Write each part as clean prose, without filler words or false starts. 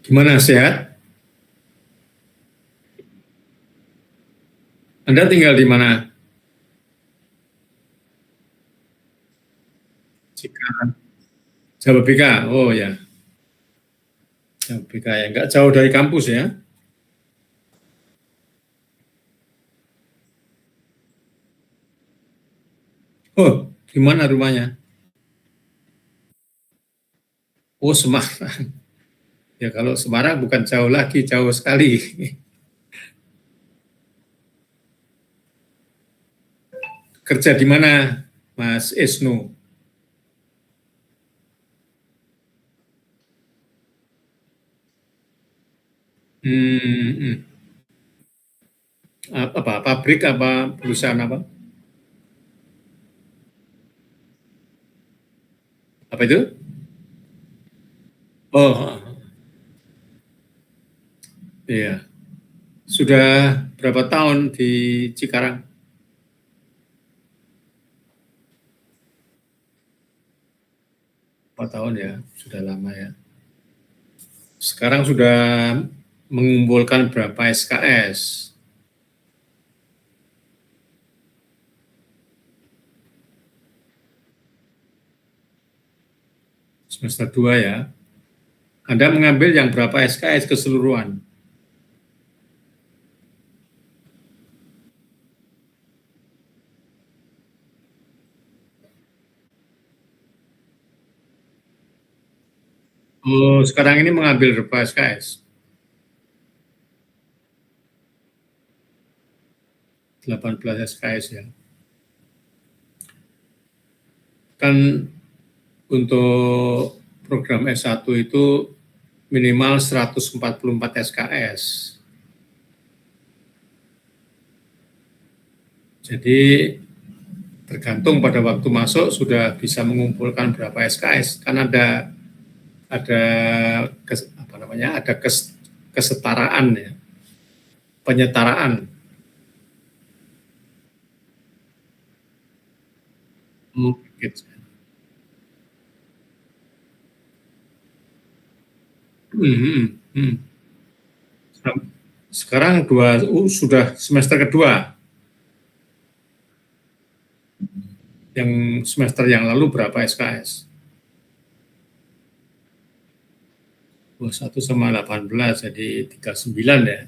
Gimana, sehat? Anda tinggal di mana? Cikarang. Jababeka. Oh ya, Jababeka ya. Nggak jauh dari kampus ya. Oh, di mana rumahnya? Oh, Semarang. Ya kalau Semarang bukan jauh lagi, jauh sekali. Kerja di mana, Mas Isnu? Hmm, apa, pabrik apa, perusahaan apa? Apa itu? Oh, iya. Sudah berapa tahun di Cikarang? 4 tahun ya, sudah lama ya. Sekarang sudah mengumpulkan berapa SKS? Semester 2 ya. Anda mengambil yang berapa SKS keseluruhan? Oh, sekarang ini mengambil berapa SKS? 18 SKS ya. Kan untuk program S1 itu minimal 144 SKS. Jadi tergantung pada waktu masuk sudah bisa mengumpulkan berapa SKS. Kan ada apa namanya? Ada kesetaraan ya, penyetaraan. Gitu. Hmm, hmm. Sekarang sudah semester kedua. Yang semester yang lalu berapa SKS? 21 sama 18, jadi 39 ya.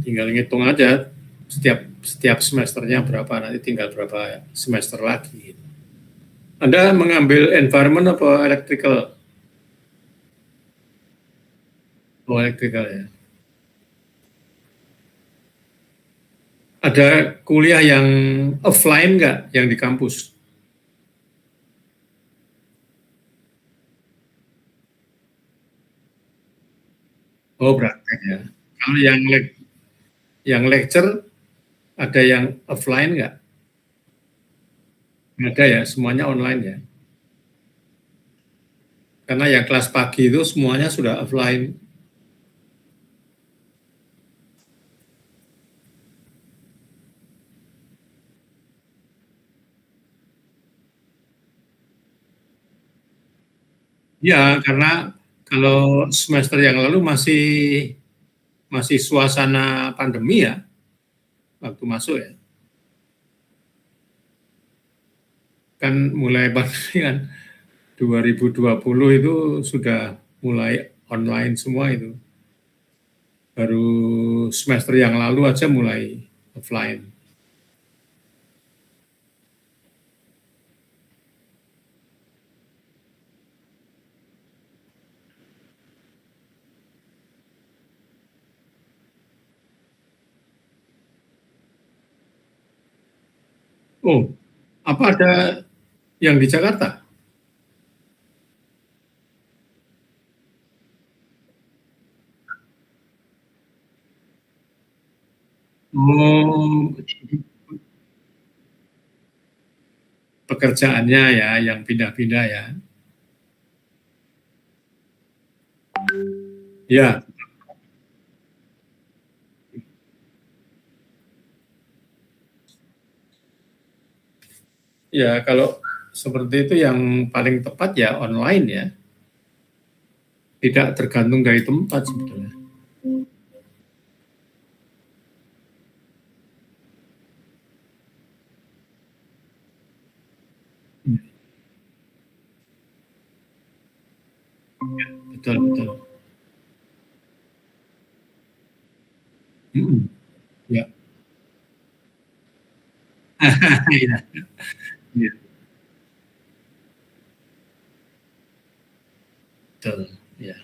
Tinggal ngitung aja setiap setiap semesternya berapa, nanti tinggal berapa semester lagi. Anda mengambil environment apa electrical? Oh, electrical ya. Ada kuliah yang offline nggak, yang di kampus? Oh, praktek ya. Kalau yang lecture, ada yang offline nggak? Nggak ada ya, semuanya online ya. Karena yang kelas pagi itu semuanya sudah offline. Ya, karena kalau semester yang lalu masih masih suasana pandemi ya, waktu masuk ya. Kan mulai pandemi kan 2020 itu sudah mulai online semua itu. Baru semester yang lalu aja mulai offline. Oh, apa ada yang di Jakarta? Oh, pekerjaannya ya yang pindah-pindah ya. Ya, ya kalau seperti itu yang paling tepat ya online ya. tidak tergantung dari tempat sebetulnya. Betul, betul. Ya. Iya, iya, betul. Ya,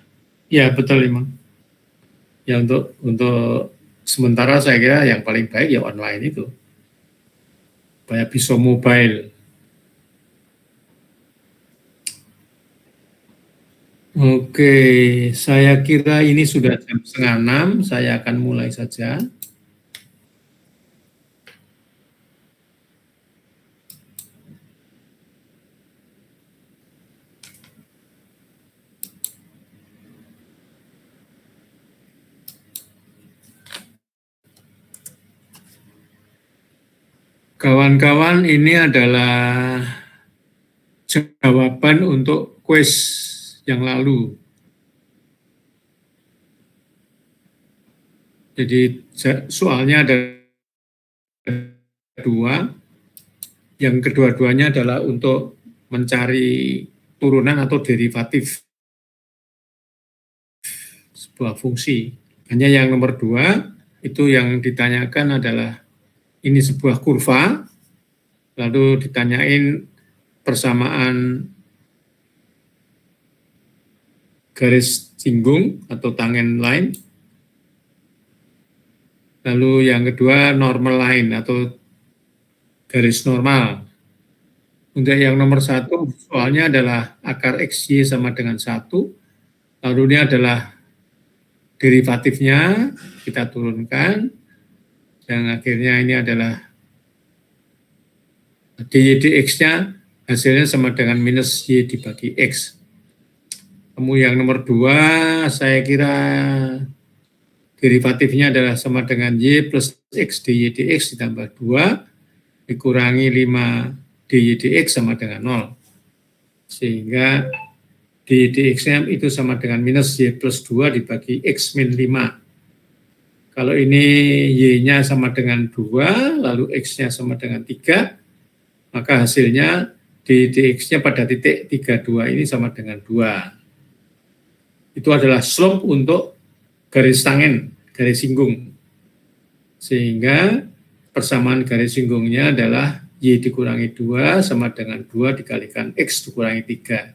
ya betul memang. Ya untuk sementara saya kira yang paling baik ya online itu. Supaya bisa mobile. Oke, saya kira ini sudah jam setengah 6, saya akan mulai saja. Kawan-kawan, ini adalah jawaban untuk kuis yang lalu. Jadi soalnya ada dua, yang kedua-duanya adalah untuk mencari turunan atau derivatif sebuah fungsi. Hanya yang nomor dua, itu yang ditanyakan adalah ini sebuah kurva, lalu ditanyain persamaan garis singgung atau tangent line. Lalu yang kedua normal line atau garis normal. Untuk yang nomor satu soalnya adalah akar XY sama dengan 1. Lalu ini adalah derivatifnya, kita turunkan. Dan akhirnya ini adalah dy dx-nya hasilnya sama dengan minus y dibagi x. Kemudian yang nomor 2 saya kira derivatifnya adalah sama dengan y plus x dy dx ditambah 2 dikurangi 5 dy dx sama dengan 0. Sehingga dy dx-nya itu sama dengan minus y plus 2 dibagi x min 5. Kalau ini y-nya sama dengan 2, lalu x-nya sama dengan 3, maka hasilnya dy dx-nya pada titik 32 ini sama dengan 2. Itu adalah slope untuk garis tangen, garis singgung. Sehingga persamaan garis singgungnya adalah y dikurangi 2 sama dengan 2 dikalikan x dikurangi 3.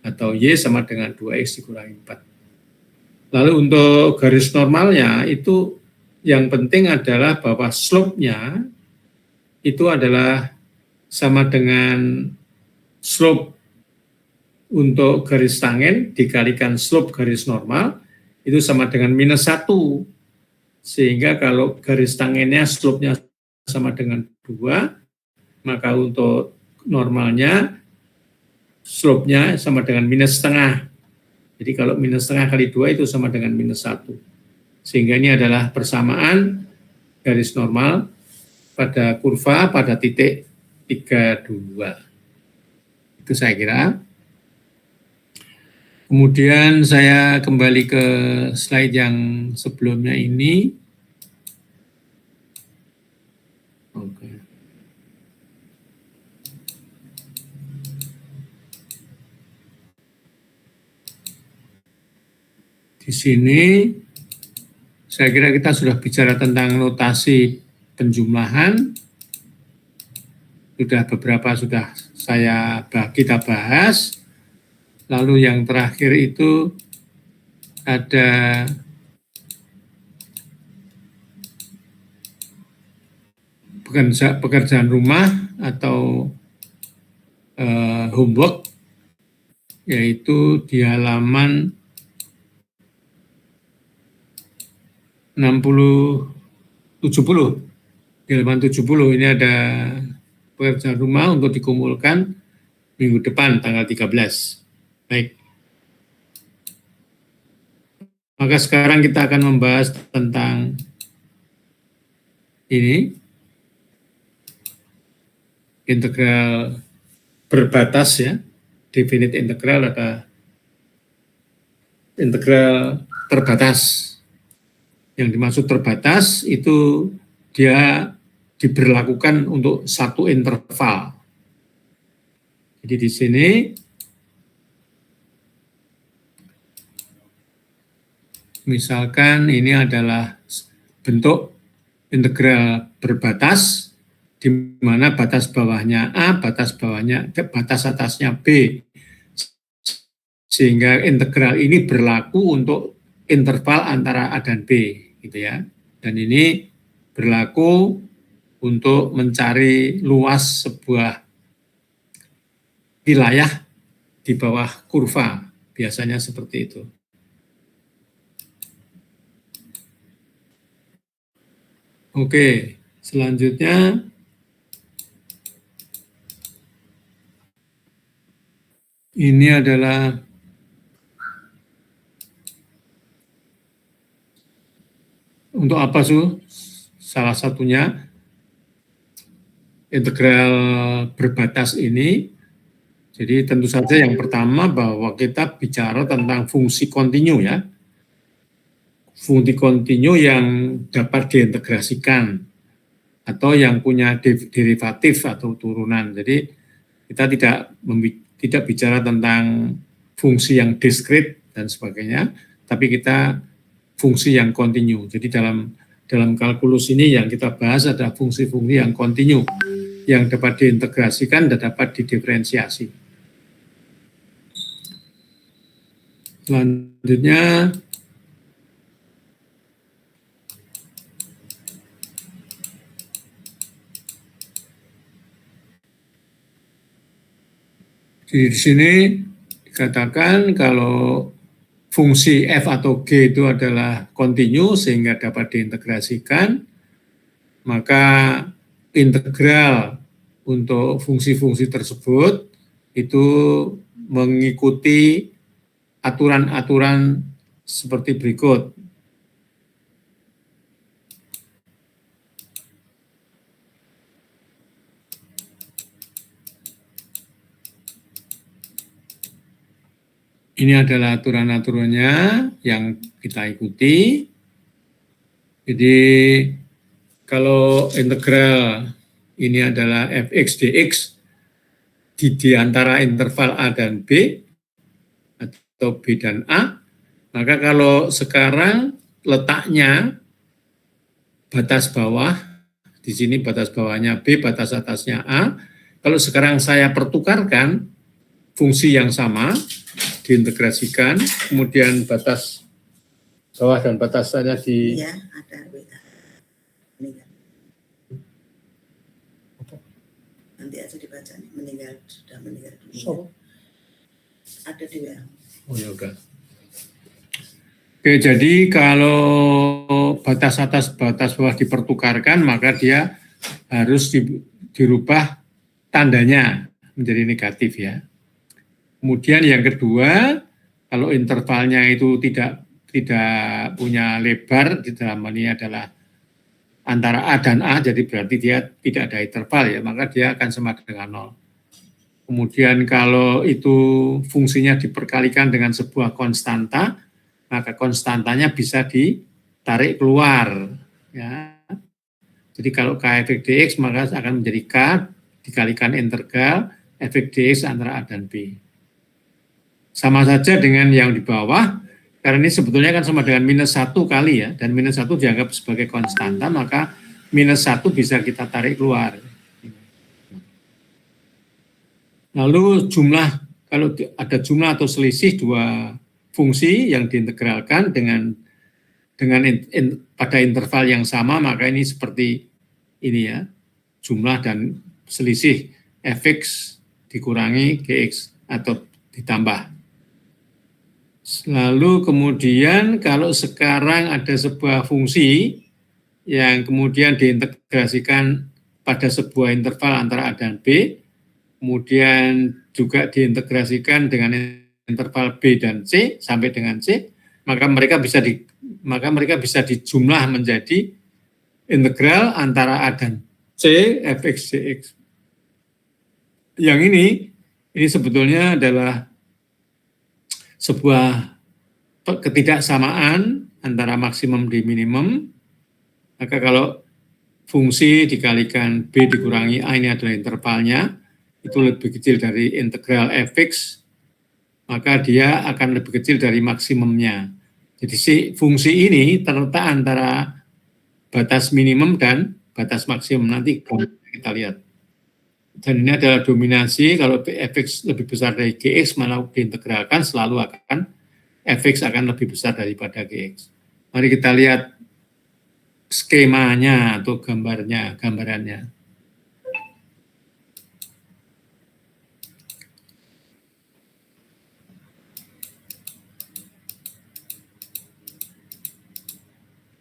Atau y sama dengan 2x dikurangi 4. Lalu untuk garis normalnya itu yang penting adalah bahwa slope-nya itu adalah sama dengan slope untuk garis tangen dikalikan slope garis normal itu sama dengan minus 1. Sehingga kalau garis tangennya slope-nya sama dengan 2, maka untuk normalnya slope-nya sama dengan minus setengah. Jadi kalau minus setengah kali 2 itu sama dengan minus 1. Sehingga ini adalah persamaan garis normal pada kurva pada titik 32. Itu saya kira. Kemudian saya kembali ke slide yang sebelumnya ini. Oke. Di sini saya kira kita sudah bicara tentang notasi penjumlahan. Sudah beberapa sudah kita bahas. Lalu yang terakhir itu ada pekerjaan rumah atau homework, yaitu di halaman 70. Di halaman 70 ini ada pekerjaan rumah untuk dikumpulkan minggu depan tanggal 13. Baik. Maka sekarang kita akan membahas tentang ini, integral berbatas ya, definite integral ada integral terbatas. Yang dimaksud terbatas itu dia diberlakukan untuk satu interval. Jadi di sini misalkan ini adalah bentuk integral berbatas, di mana batas bawahnya A, batas atasnya B. Sehingga integral ini berlaku untuk interval antara A dan B, gitu ya. Dan ini berlaku untuk mencari luas sebuah wilayah di bawah kurva, biasanya seperti itu. Oke, selanjutnya ini adalah untuk apa, Su? Salah satunya integral berbatas ini. Jadi tentu saja yang pertama bahwa kita bicara tentang fungsi kontinu ya. Fungsi kontinu yang dapat diintegrasikan atau yang punya derivatif atau turunan. Jadi kita tidak bicara tentang fungsi yang diskrit dan sebagainya, tapi kita fungsi yang kontinu. Jadi dalam kalkulus ini yang kita bahas ada fungsi-fungsi yang kontinu, yang dapat diintegrasikan dan dapat didiferensiasi. Selanjutnya, di sini dikatakan kalau fungsi f atau g itu adalah kontinu sehingga dapat diintegrasikan, maka integral untuk fungsi-fungsi tersebut itu mengikuti aturan-aturan seperti berikut. Ini adalah aturan-aturannya yang kita ikuti. Jadi kalau integral ini adalah fx dx di antara interval A dan B atau B dan A, maka kalau sekarang letaknya batas bawah, di sini batas bawahnya B, batas atasnya A, kalau sekarang saya pertukarkan fungsi yang sama, diintegrasikan, kemudian batas bawah dan batas atasnya di... Iya, ada beda. Nanti aja dibaca nih, sudah meninggal dunia. So. Ada di WA. Oh ya udah. Oke, jadi kalau batas atas batas bawah dipertukarkan, maka dia harus dirubah tandanya menjadi negatif ya. Kemudian yang kedua, kalau intervalnya itu tidak punya lebar, di dalam ini adalah antara A dan A, jadi berarti dia tidak ada interval ya, maka dia akan sama dengan 0. Kemudian kalau itu fungsinya diperkalikan dengan sebuah konstanta, maka konstantanya bisa ditarik keluar. Ya. Jadi kalau K efek dx maka akan menjadi K dikalikan integral efek dx antara A dan B. Sama saja dengan yang di bawah, karena ini sebetulnya kan sama dengan -1 kali ya, dan -1 dianggap sebagai konstanta, maka -1 bisa kita tarik keluar. Lalu jumlah, kalau ada jumlah atau selisih dua fungsi yang diintegralkan pada interval yang sama, maka ini seperti ini ya, jumlah dan selisih fx dikurangi gx atau ditambah. Lalu kemudian kalau sekarang ada sebuah fungsi yang kemudian diintegrasikan pada sebuah interval antara A dan B, kemudian juga diintegrasikan dengan interval B dan C sampai dengan C, maka mereka bisa dijumlah menjadi integral antara A dan C fx dx. Yang ini sebetulnya adalah sebuah ketidaksamaan antara maksimum di minimum, maka kalau fungsi dikalikan B dikurangi A ini adalah intervalnya, itu lebih kecil dari integral fx, maka dia akan lebih kecil dari maksimumnya. Jadi si fungsi ini terletak antara batas minimum dan batas maksimum. Nanti kita lihat. Dan ini adalah dominasi, kalau fx lebih besar dari gx, malah diintegralkan selalu akan fx akan lebih besar daripada gx. Mari kita lihat skemanya atau gambarannya.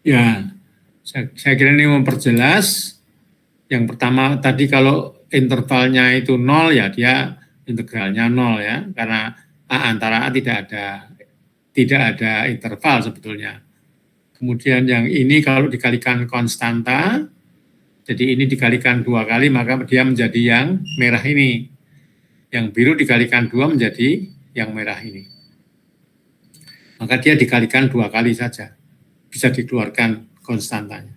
Ya, saya kira ini memperjelas. Yang pertama tadi kalau intervalnya itu 0 ya dia integralnya 0 ya, karena A antara A tidak ada interval sebetulnya. Kemudian yang ini kalau dikalikan konstanta, jadi ini dikalikan 2 kali maka dia menjadi yang merah ini. Yang biru dikalikan 2 menjadi yang merah ini. Maka dia dikalikan 2 kali saja, bisa dikeluarkan konstantanya.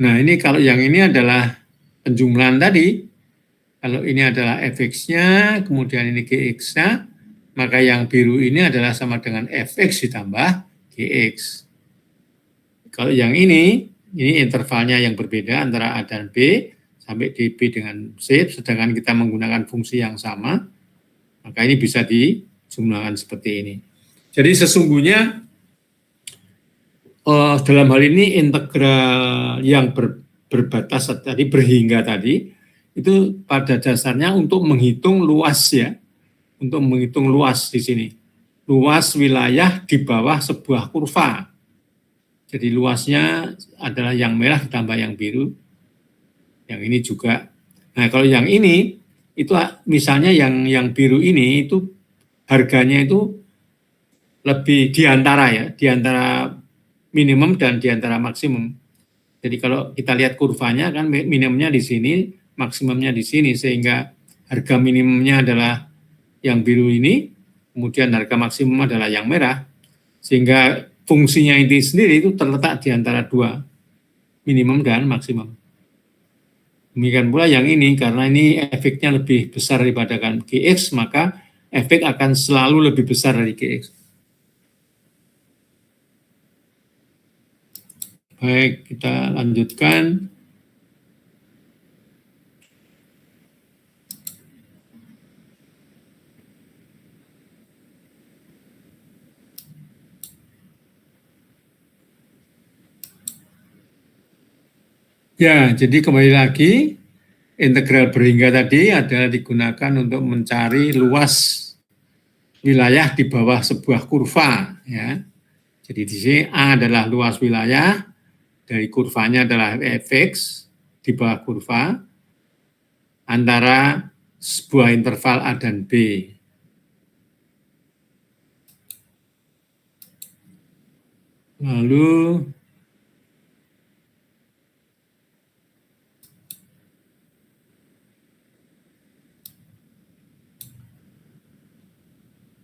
Nah ini kalau yang ini adalah penjumlahan tadi, kalau ini adalah fx-nya, kemudian ini gx-nya, maka yang biru ini adalah sama dengan fx ditambah gx. Kalau yang ini intervalnya yang berbeda antara A dan B, sampai di B dengan C, sedangkan kita menggunakan fungsi yang sama, maka ini bisa dijumlahkan seperti ini. Jadi sesungguhnya dalam hal ini integral yang berbatas tadi, berhingga tadi, itu pada dasarnya untuk menghitung luas ya, untuk menghitung luas di sini. Luas wilayah di bawah sebuah kurva. Jadi luasnya adalah yang merah ditambah yang biru. Yang ini juga. Nah kalau yang ini, itu misalnya yang biru ini, itu harganya itu lebih diantara minimum dan diantara maksimum. Jadi kalau kita lihat kurvanya kan minimumnya di sini, maksimumnya di sini, sehingga harga minimumnya adalah yang biru ini, kemudian harga maksimum adalah yang merah, sehingga fungsinya ini sendiri itu terletak di antara 2, minimum dan maksimum. Demikian pula yang ini, karena ini efeknya lebih besar daripada gx, maka efek akan selalu lebih besar dari gx. Baik, kita lanjutkan. Ya, jadi kembali lagi, integral berhingga tadi adalah digunakan untuk mencari luas wilayah di bawah sebuah kurva. Ya. Jadi di sini A adalah luas wilayah, dari kurvanya adalah fx di bawah kurva, antara sebuah interval A dan B. Lalu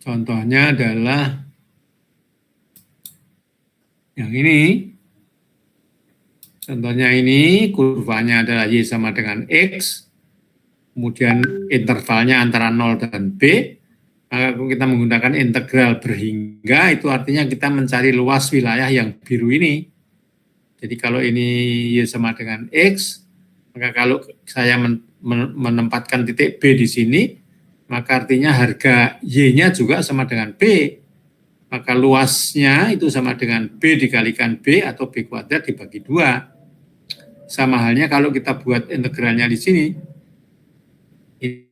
contohnya adalah yang ini. Contohnya ini, kurvanya adalah Y sama dengan X, kemudian intervalnya antara 0 dan B, maka kita menggunakan integral berhingga, itu artinya kita mencari luas wilayah yang biru ini. Jadi kalau ini Y sama dengan X, maka kalau saya menempatkan titik B di sini, maka artinya harga Y-nya juga sama dengan B. Maka luasnya itu sama dengan B dikalikan B atau B kuadrat dibagi 2. Sama halnya kalau kita buat integralnya di sini.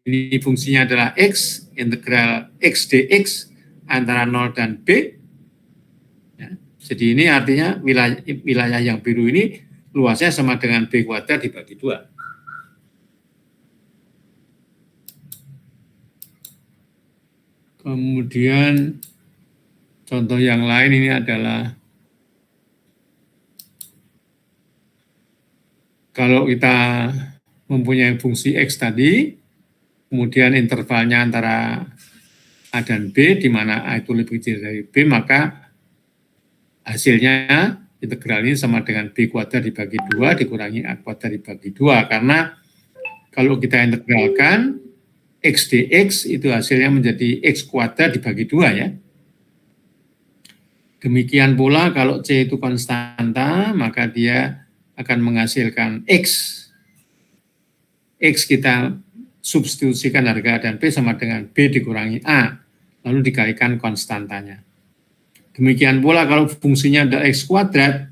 Ini fungsinya adalah X, integral X dx antara 0 dan B. Ya, jadi ini artinya wilayah yang biru ini luasnya sama dengan B kuadrat dibagi 2. Kemudian contoh yang lain ini adalah kalau kita mempunyai fungsi X tadi, kemudian intervalnya antara A dan B, di mana A itu lebih kecil dari B, maka hasilnya integral ini sama dengan B kuadrat dibagi 2 dikurangi A kuadrat dibagi 2. Karena kalau kita integralkan, X dx itu hasilnya menjadi X kuadrat dibagi 2 ya. Demikian pula kalau C itu konstanta, maka dia akan menghasilkan X. X kita substitusikan harga A dan B sama dengan B dikurangi A, lalu dikalikan konstantanya. Demikian pula kalau fungsinya adalah X kuadrat,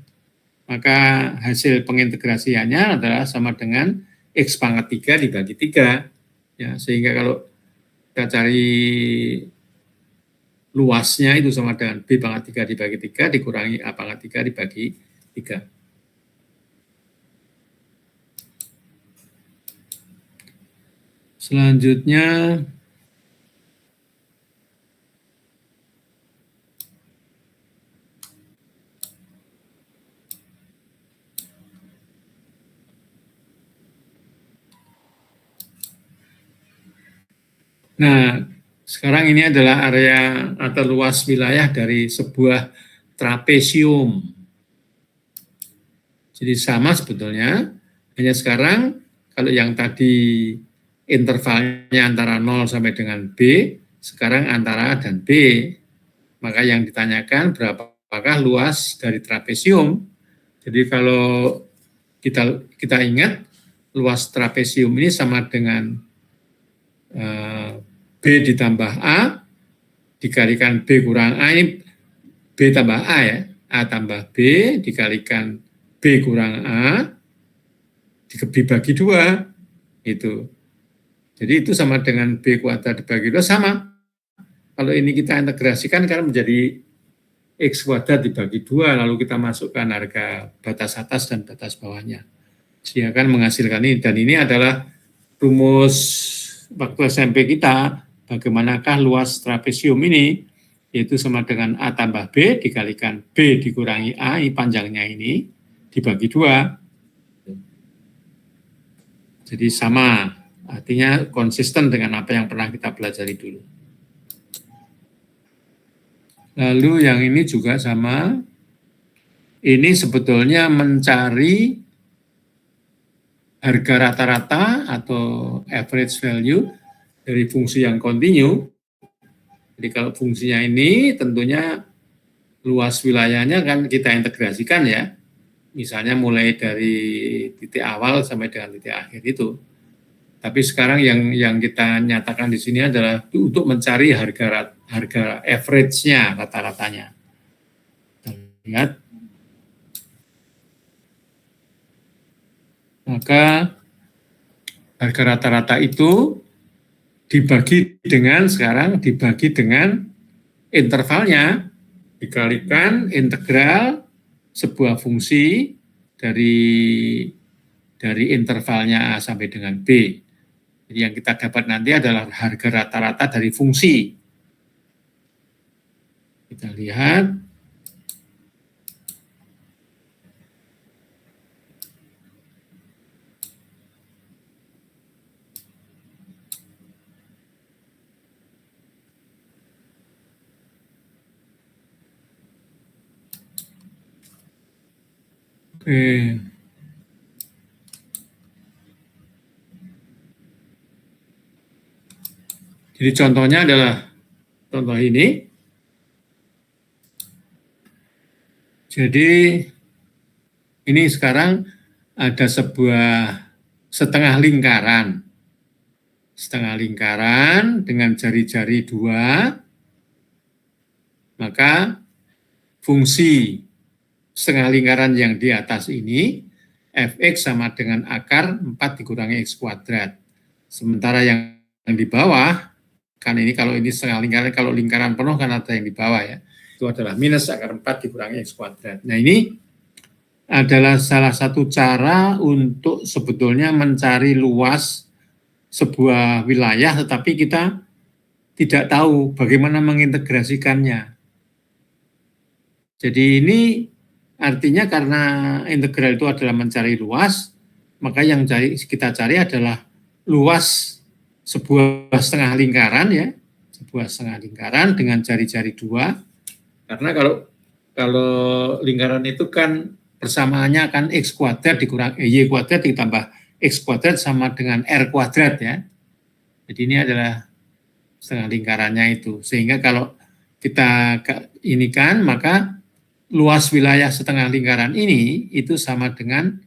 maka hasil pengintegrasiannya adalah sama dengan X pangkat 3 dibagi 3. Ya, sehingga kalau kita cari luasnya itu sama dengan B pangkat 3 dibagi 3 dikurangi A pangkat 3 dibagi 3. Selanjutnya, nah, sekarang ini adalah area atau luas wilayah dari sebuah trapesium. Jadi sama sebetulnya, hanya sekarang kalau yang tadi intervalnya antara 0 sampai dengan B, sekarang antara A dan B. Maka yang ditanyakan berapakah luas dari trapesium. Jadi kalau kita ingat, luas trapesium ini sama dengan B ditambah A, dikalikan B kurang A, ini B tambah A ya, A tambah B, dikalikan B kurang A, dibagi 2, itu. Jadi itu sama dengan B kuadrat dibagi 2, sama. Kalau ini kita integrasikan, kan menjadi X kuadrat dibagi 2, lalu kita masukkan harga batas atas dan batas bawahnya. Sehingga akan menghasilkan ini, dan ini adalah rumus waktu SMP kita, bagaimanakah luas trapesium ini, yaitu sama dengan A tambah B dikalikan B dikurangi A, ini panjangnya ini, dibagi 2. Jadi sama, artinya konsisten dengan apa yang pernah kita pelajari dulu. Lalu yang ini juga sama, ini sebetulnya mencari harga rata-rata atau average value dari fungsi yang kontinu. Jadi kalau fungsinya ini tentunya luas wilayahnya kan kita integrasikan ya. Misalnya mulai dari titik awal sampai dengan titik akhir itu. Tapi sekarang yang kita nyatakan di sini adalah untuk mencari harga average-nya, rata-ratanya. Lihat. Maka harga rata-rata itu dibagi dengan intervalnya, dikalikan integral sebuah fungsi dari intervalnya A sampai dengan B. Jadi yang kita dapat nanti adalah harga rata-rata dari fungsi. Kita lihat. Oke. Jadi contohnya adalah contoh ini. Jadi ini sekarang ada sebuah setengah lingkaran dengan jari-jari 2, maka fungsi setengah lingkaran yang di atas ini, fx sama dengan akar 4 dikurangi x kuadrat. Sementara yang di bawah, kan ini kalau ini setengah lingkaran, kalau lingkaran penuh kan ada yang di bawah ya, itu adalah minus akar 4 dikurangi x kuadrat. Nah ini adalah salah satu cara untuk sebetulnya mencari luas sebuah wilayah, tetapi kita tidak tahu bagaimana mengintegrasikannya. Jadi ini artinya karena integral itu adalah mencari luas, maka yang kita cari adalah luas sebuah setengah lingkaran ya. sebuah setengah lingkaran dengan jari-jari 2. Karena kalau lingkaran itu kan persamaannya kan X kuadrat dikurang Y kuadrat ditambah X kuadrat sama dengan R kuadrat ya. Jadi ini adalah setengah lingkarannya itu. Sehingga kalau kita ini kan, maka luas wilayah setengah lingkaran ini itu sama dengan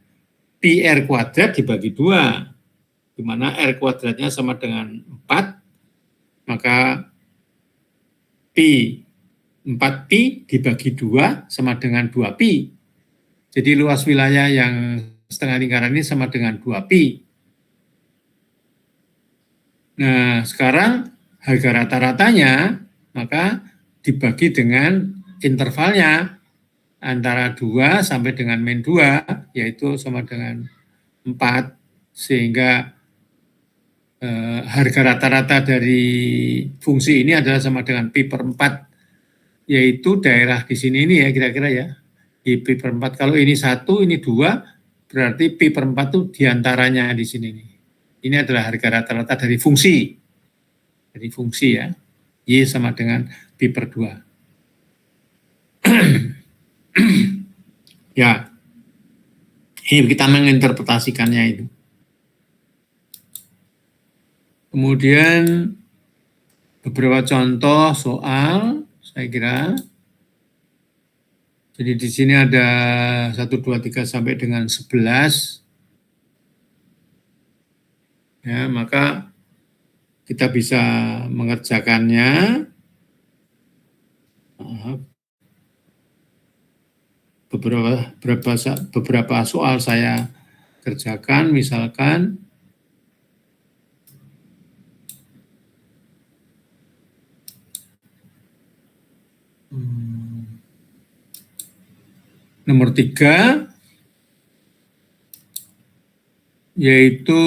pi R kuadrat dibagi 2, di mana R kuadratnya sama dengan 4, maka pi 4pi dibagi 2 sama dengan 2pi. Jadi luas wilayah yang setengah lingkaran ini sama dengan 2pi. Nah, sekarang harga rata-ratanya maka dibagi dengan intervalnya antara 2 sampai dengan min 2, yaitu sama dengan 4, sehingga harga rata-rata dari fungsi ini adalah sama dengan pi per 4, yaitu daerah di sini ini ya kira-kira ya, di pi per 4. Kalau ini 1, ini 2, berarti pi per 4 itu diantaranya di sini nih. Ini adalah harga rata-rata dari fungsi. Dari fungsi ya. Y sama dengan pi per 2. Ya. Ini kita menginterpretasikannya itu. Kemudian beberapa contoh soal, saya kira. Jadi di sini ada 1, 2, 3 sampai dengan 11. Ya, maka kita bisa mengerjakannya. Beberapa soal saya kerjakan, misalkan nomor 3, yaitu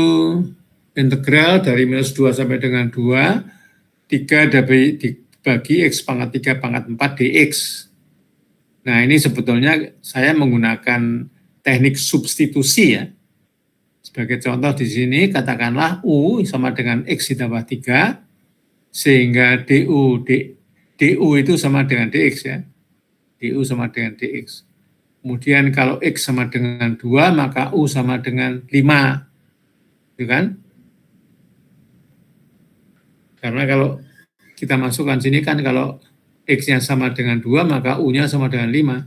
integral dari minus 2 sampai dengan 2, 3 dibagi X pangkat 3 pangkat 4 dx. Nah, ini sebetulnya saya menggunakan teknik substitusi ya. Sebagai contoh di sini, katakanlah U sama dengan X ditambah 3, sehingga DU itu sama dengan dx ya. DU sama dengan dx. Kemudian kalau X sama dengan 2, maka U sama dengan 5. Gitu kan? Karena kalau kita masukkan sini kan kalau X-nya sama dengan 2, maka U-nya sama dengan 5.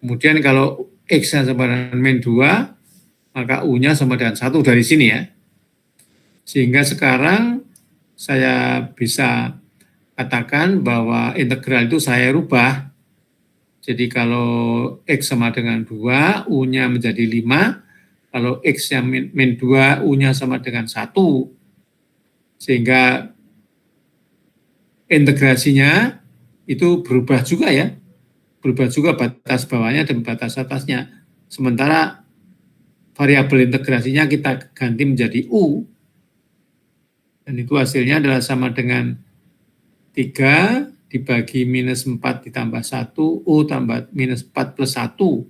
Kemudian kalau X-nya sama dengan min 2, maka U-nya sama dengan 1 dari sini ya. Sehingga sekarang saya bisa katakan bahwa integral itu saya rubah. Jadi kalau X sama dengan 2, U-nya menjadi 5. Kalau X-nya min 2, U-nya sama dengan 1. Sehingga integrasinya itu berubah juga ya. Berubah juga batas bawahnya dan batas atasnya. Sementara variabel integrasinya kita ganti menjadi U. Dan itu hasilnya adalah sama dengan 3 dibagi minus 4 ditambah 1, U tambah minus 4 plus 1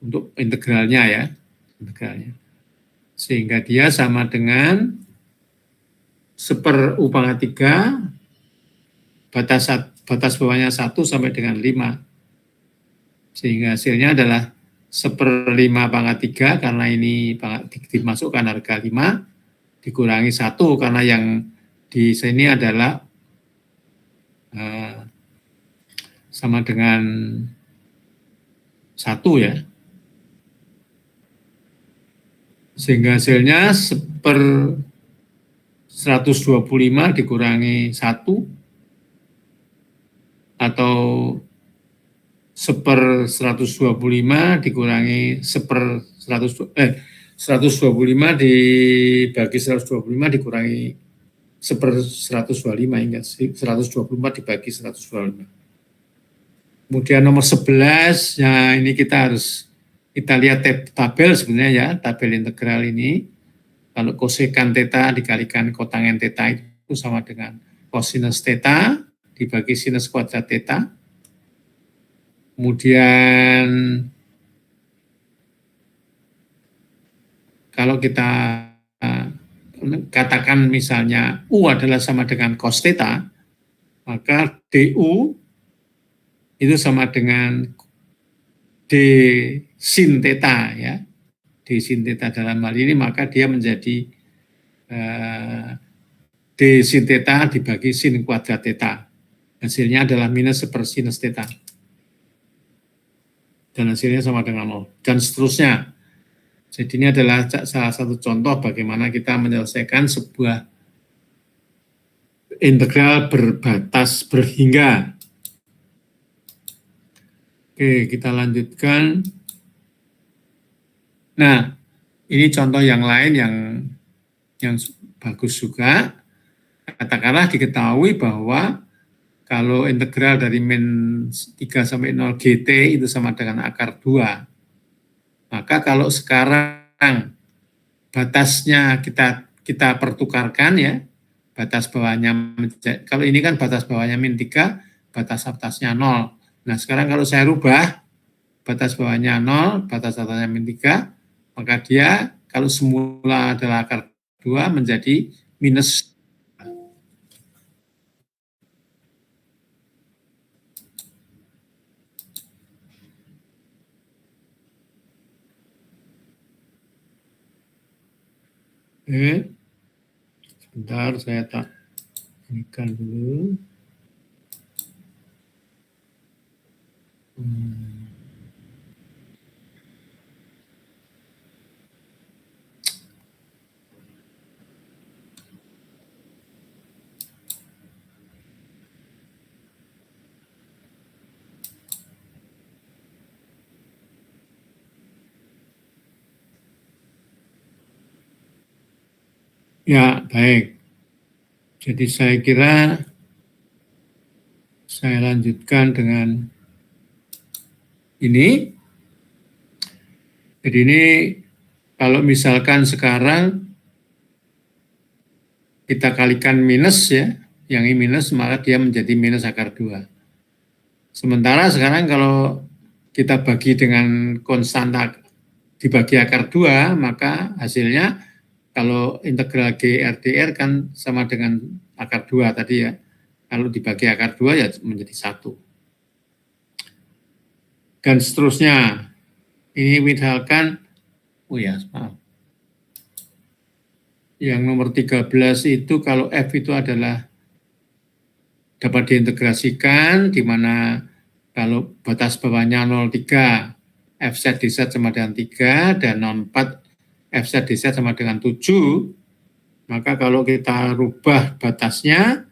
untuk integralnya ya. Integralnya. Sehingga dia sama dengan 1/U pangkat 3, batas bawahnya 1 sampai dengan 5. Sehingga hasilnya adalah 1/5 pangkat 3, karena ini dimasukkan harga 5, dikurangi 1, karena yang di sini adalah sama dengan 1 ya. Sehingga hasilnya 1/125 dikurangi 1, atau 1/125 dikurangi 125 dibagi 125 dikurangi 1/125, hingga 124 dibagi 125. Kemudian nomor 11, nah ini kita lihat tabel sebenarnya ya, tabel integral ini. Kalau kosekan theta dikalikan kotangen theta itu sama dengan kosinus theta dibagi sinus kuadrat theta. Kemudian kalau kita katakan misalnya U adalah sama dengan cos theta, maka DU itu sama dengan D sin theta ya. D sin theta dalam hal ini maka dia menjadi D sin theta dibagi sin kuadrat theta. Hasilnya adalah minus sepersinus theta. Dan hasilnya sama dengan 0. Dan seterusnya. Jadi ini adalah salah satu contoh bagaimana kita menyelesaikan sebuah integral berbatas berhingga. Oke, kita lanjutkan. Nah, ini contoh yang lain yang bagus juga. Katakanlah diketahui bahwa kalau integral dari min 3 sampai 0 GT itu sama dengan akar 2. Maka kalau sekarang batasnya kita pertukarkan ya, batas bawahnya, kalau ini kan batas bawahnya min 3, batas atasnya 0. Nah sekarang kalau saya rubah, batas bawahnya 0, batas atasnya min 3, maka dia kalau semula adalah akar 2 menjadi minus. Sebentar saya tak inikan dulu. Ya, baik. Jadi saya kira saya lanjutkan dengan ini. Jadi ini kalau misalkan sekarang kita kalikan minus ya, yang ini minus maka dia menjadi minus akar 2. Sementara sekarang kalau kita bagi dengan konstan dibagi akar 2, maka hasilnya kalau integral G RDR kan sama dengan akar 2 tadi ya. Kalau dibagi akar 2 ya menjadi 1. Dan seterusnya. Ini misalkan, maaf. Yang nomor 13 itu kalau F itu adalah dapat diintegrasikan, di mana kalau batas bawahnya 0,3, Fz dz sama dengan 3, dan 0,4, Fz dz sama dengan 7, maka kalau kita rubah batasnya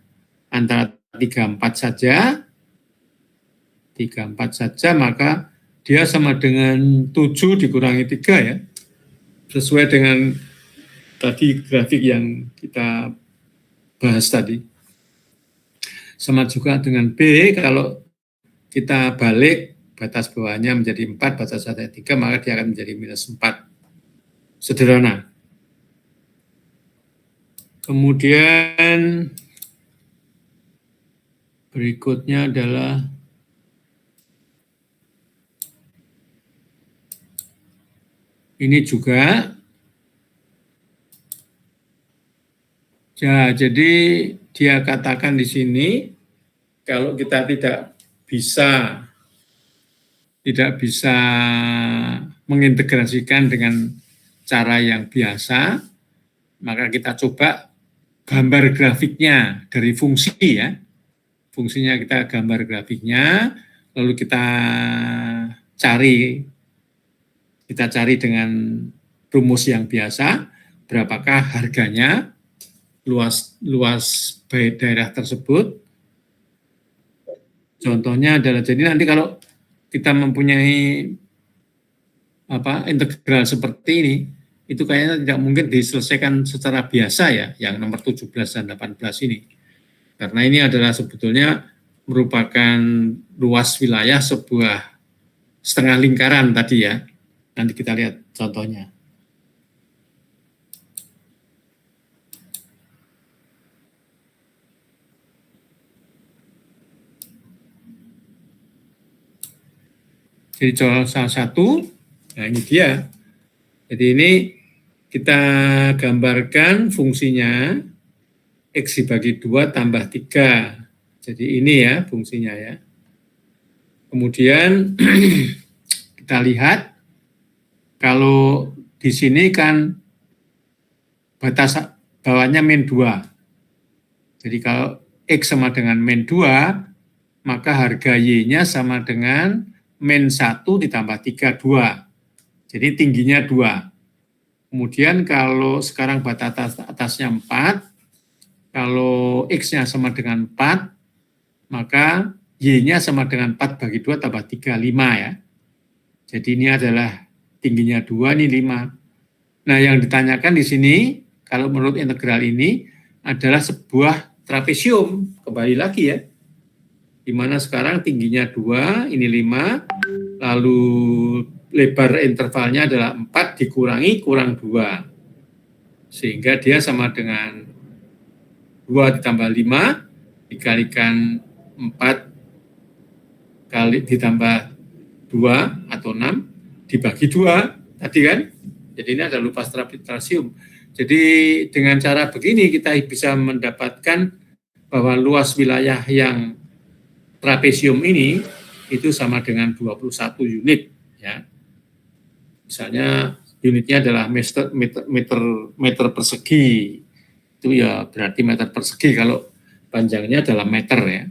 antara 3,4 saja, maka dia sama dengan 7 dikurangi 3 ya, sesuai dengan tadi grafik yang kita bahas tadi. Sama juga dengan B, kalau kita balik batas bawahnya menjadi 4, batas atasnya 3, maka dia akan menjadi minus 4. Sederhana. Kemudian berikutnya adalah ini juga. Ya, jadi dia katakan di sini kalau kita tidak bisa mengintegrasikan dengan cara yang biasa, maka kita coba gambar grafiknya dari fungsi ya. Fungsinya kita gambar grafiknya, lalu kita cari dengan rumus yang biasa, berapakah harganya, luas daerah tersebut. Contohnya adalah, jadi nanti kalau kita mempunyai integral seperti ini, itu kayaknya tidak mungkin diselesaikan secara biasa ya, yang nomor 17 dan 18 ini. Karena ini adalah sebetulnya merupakan luas wilayah sebuah setengah lingkaran tadi ya. Nanti kita lihat contohnya. Jadi salah satu, nah ini dia. Jadi ini kita gambarkan fungsinya X dibagi 2 tambah 3 Jadi ini ya fungsinya ya. Kemudian kita lihat kalau di sini kan batas bawahnya min 2. Jadi kalau X sama dengan min 2, maka harga Y-nya sama dengan min 1 ditambah 3, 2. Jadi tingginya 2. Kemudian kalau sekarang batas atasnya 4, kalau X-nya sama dengan 4, maka Y-nya sama dengan 4 bagi 2 tambah 3, 5 ya. Jadi ini adalah tingginya 2, ini 5. Nah yang ditanyakan di sini, kalau menurut integral ini, adalah sebuah trapesium, kembali lagi ya, di mana sekarang tingginya 2, ini 5, lalu lebar intervalnya adalah 4 dikurangi kurang 2, sehingga dia sama dengan 2 ditambah 5, dikalikan 4 kali ditambah 2 atau 6, dibagi 2, tadi kan, jadi ini ada lupas trapesium. Jadi dengan cara begini kita bisa mendapatkan bahwa luas wilayah yang trapesium ini itu sama dengan 21 unit ya. Misalnya unitnya adalah meter persegi. Itu ya berarti meter persegi kalau panjangnya adalah meter ya.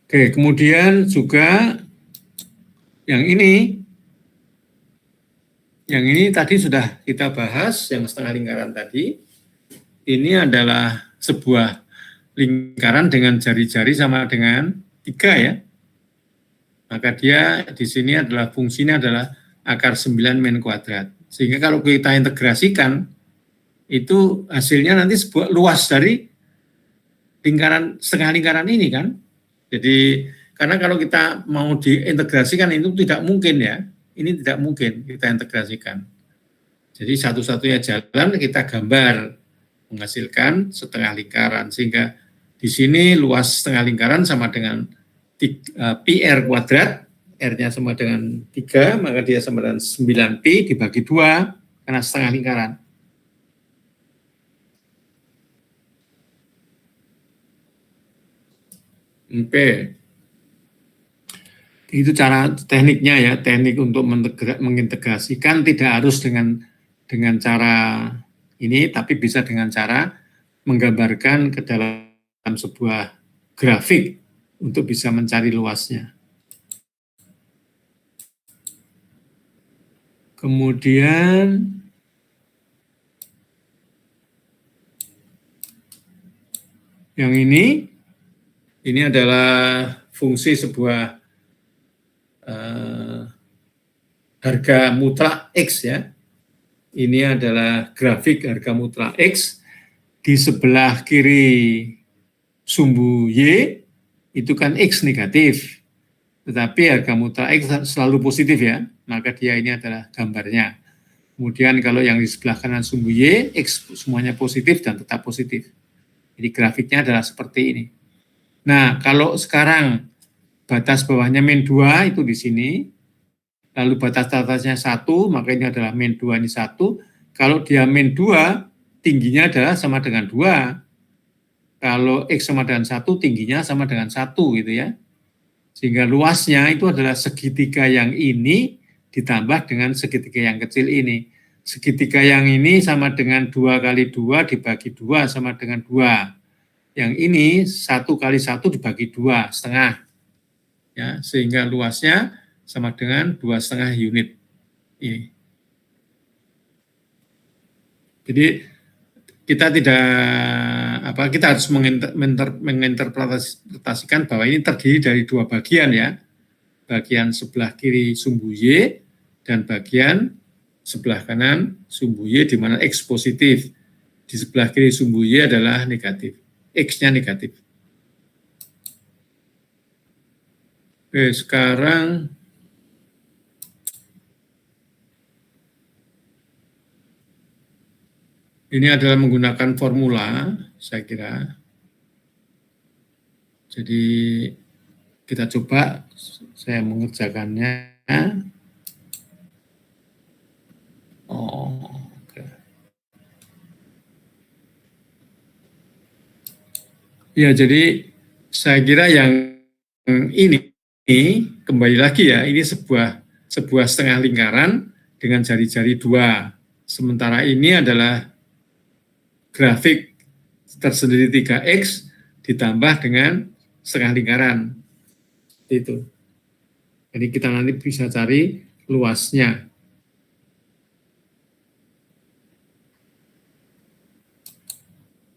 Oke, kemudian juga yang ini tadi sudah kita bahas, yang setengah lingkaran tadi. Ini adalah sebuah lingkaran dengan jari-jari sama dengan 3 ya. Maka dia di sini adalah fungsinya adalah akar 9 min kuadrat. Sehingga kalau kita integrasikan, itu hasilnya nanti sebuah luas dari lingkaran, setengah lingkaran ini kan. Jadi karena kalau kita mau diintegrasikan itu tidak mungkin ya. Ini tidak mungkin kita integrasikan. Jadi satu-satunya jalan kita gambar menghasilkan setengah lingkaran, sehingga di sini luas setengah lingkaran sama dengan pi R kuadrat, R-nya sama dengan 3, maka dia sama dengan 9pi dibagi 2 karena setengah lingkaran. Oke. Itu cara tekniknya ya, teknik untuk mengintegrasikan tidak harus dengan cara ini, tapi bisa dengan cara menggambarkan ke dalam sebuah grafik untuk bisa mencari luasnya. Kemudian yang ini adalah fungsi sebuah harga mutlak X ya. Ini adalah grafik harga mutlak X. Di sebelah kiri sumbu Y itu kan X negatif. Tetapi harga mutlak X selalu positif ya. Maka dia ini adalah gambarnya. Kemudian kalau yang di sebelah kanan sumbu Y, X semuanya positif dan tetap positif. Jadi grafiknya adalah seperti ini. Nah, kalau sekarang batas bawahnya min 2 itu di sini, lalu batas atasnya 1, maka ini adalah min 2 ini 1. Kalau dia min 2, tingginya adalah sama dengan 2. Kalau X sama dengan 1, tingginya sama dengan 1 gitu ya. Sehingga luasnya itu adalah segitiga yang ini ditambah dengan segitiga yang kecil ini. Segitiga yang ini sama dengan 2 kali 2 dibagi 2 sama dengan 2. Yang ini 1 kali 1 dibagi 2, setengah. Ya, sehingga luasnya sama dengan 2,5 unit ini. Jadi kita kita harus menginterpretasikan bahwa ini terdiri dari 2 bagian ya. Bagian sebelah kiri sumbu Y dan bagian sebelah kanan sumbu Y di mana X positif. Di sebelah kiri sumbu Y adalah negatif. X-nya negatif. Oke, sekarang ini adalah menggunakan formula, saya kira. Jadi kita coba, saya mengerjakannya. Oke. Ya, jadi saya kira yang ini kembali lagi ya, ini sebuah setengah lingkaran dengan jari-jari 2. Sementara ini adalah grafik tersendiri 3X ditambah dengan setengah lingkaran. Itu. Jadi kita nanti bisa cari luasnya.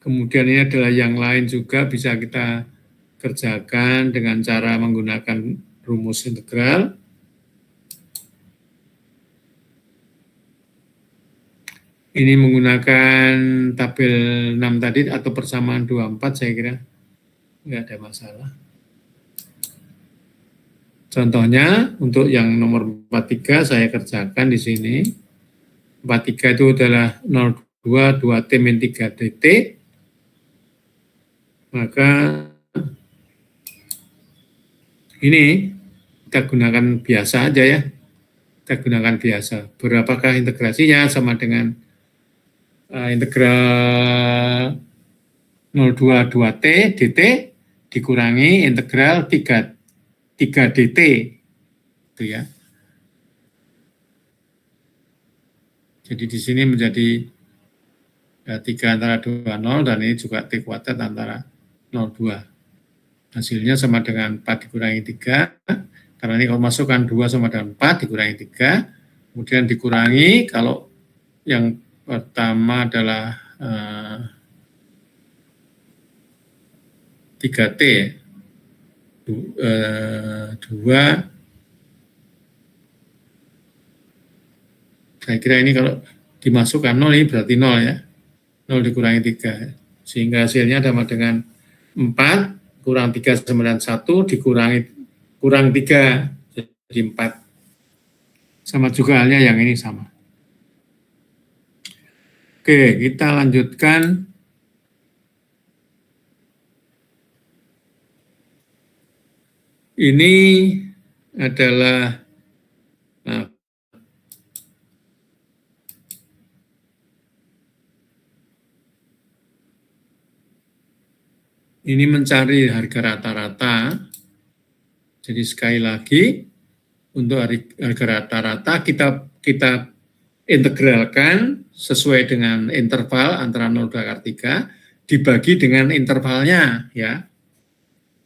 Kemudian ini adalah yang lain juga bisa kita kerjakan dengan cara menggunakan rumus integral. Ini menggunakan tabel 6 tadi atau persamaan 24 saya kira nggak ada masalah. Contohnya untuk yang nomor 43 saya kerjakan di sini. 43 itu adalah 0,2 2T min 3 dt. Maka ini kita gunakan biasa aja ya. Kita gunakan biasa. Berapakah integrasinya? Sama dengan integral 0,2 2T dt dikurangi integral 3 dt. Itu ya. Jadi di sini menjadi 3 antara 2, 0, dan ini juga T kuadrat antara 0,2. Hasilnya sama dengan 4 dikurangi 3, karena ini kalau masukkan 2 sama dengan 4 dikurangi 3, kemudian dikurangi, kalau yang pertama adalah 3T, 2, saya kira ini kalau dimasukkan 0 ini berarti 0 ya. 0 dikurangi 3. Sehingga hasilnya sama dengan 4 kurang 3 sama dengan 1 dikurangi kurang 3 jadi 4. Sama juga halnya yang ini sama. Oke, kita lanjutkan. Ini adalah ini mencari harga rata-rata. Jadi sekali lagi untuk harga rata-rata kita integralkan sesuai dengan interval antara 0 dan akar 3 dibagi dengan intervalnya ya.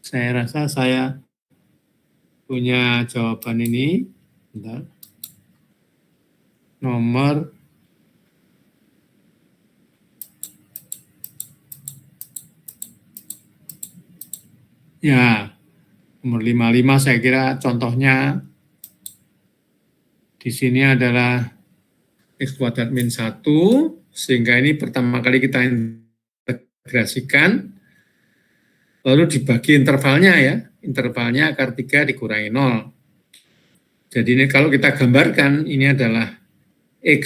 Saya rasa saya punya jawaban ini. Bentar. Nomor ya, nomor 55 saya kira contohnya di sini adalah X kuadrat min 1, sehingga ini pertama kali kita integrasikan, lalu dibagi intervalnya ya, intervalnya akar 3 dikurangi 0. Jadi ini kalau kita gambarkan, ini adalah X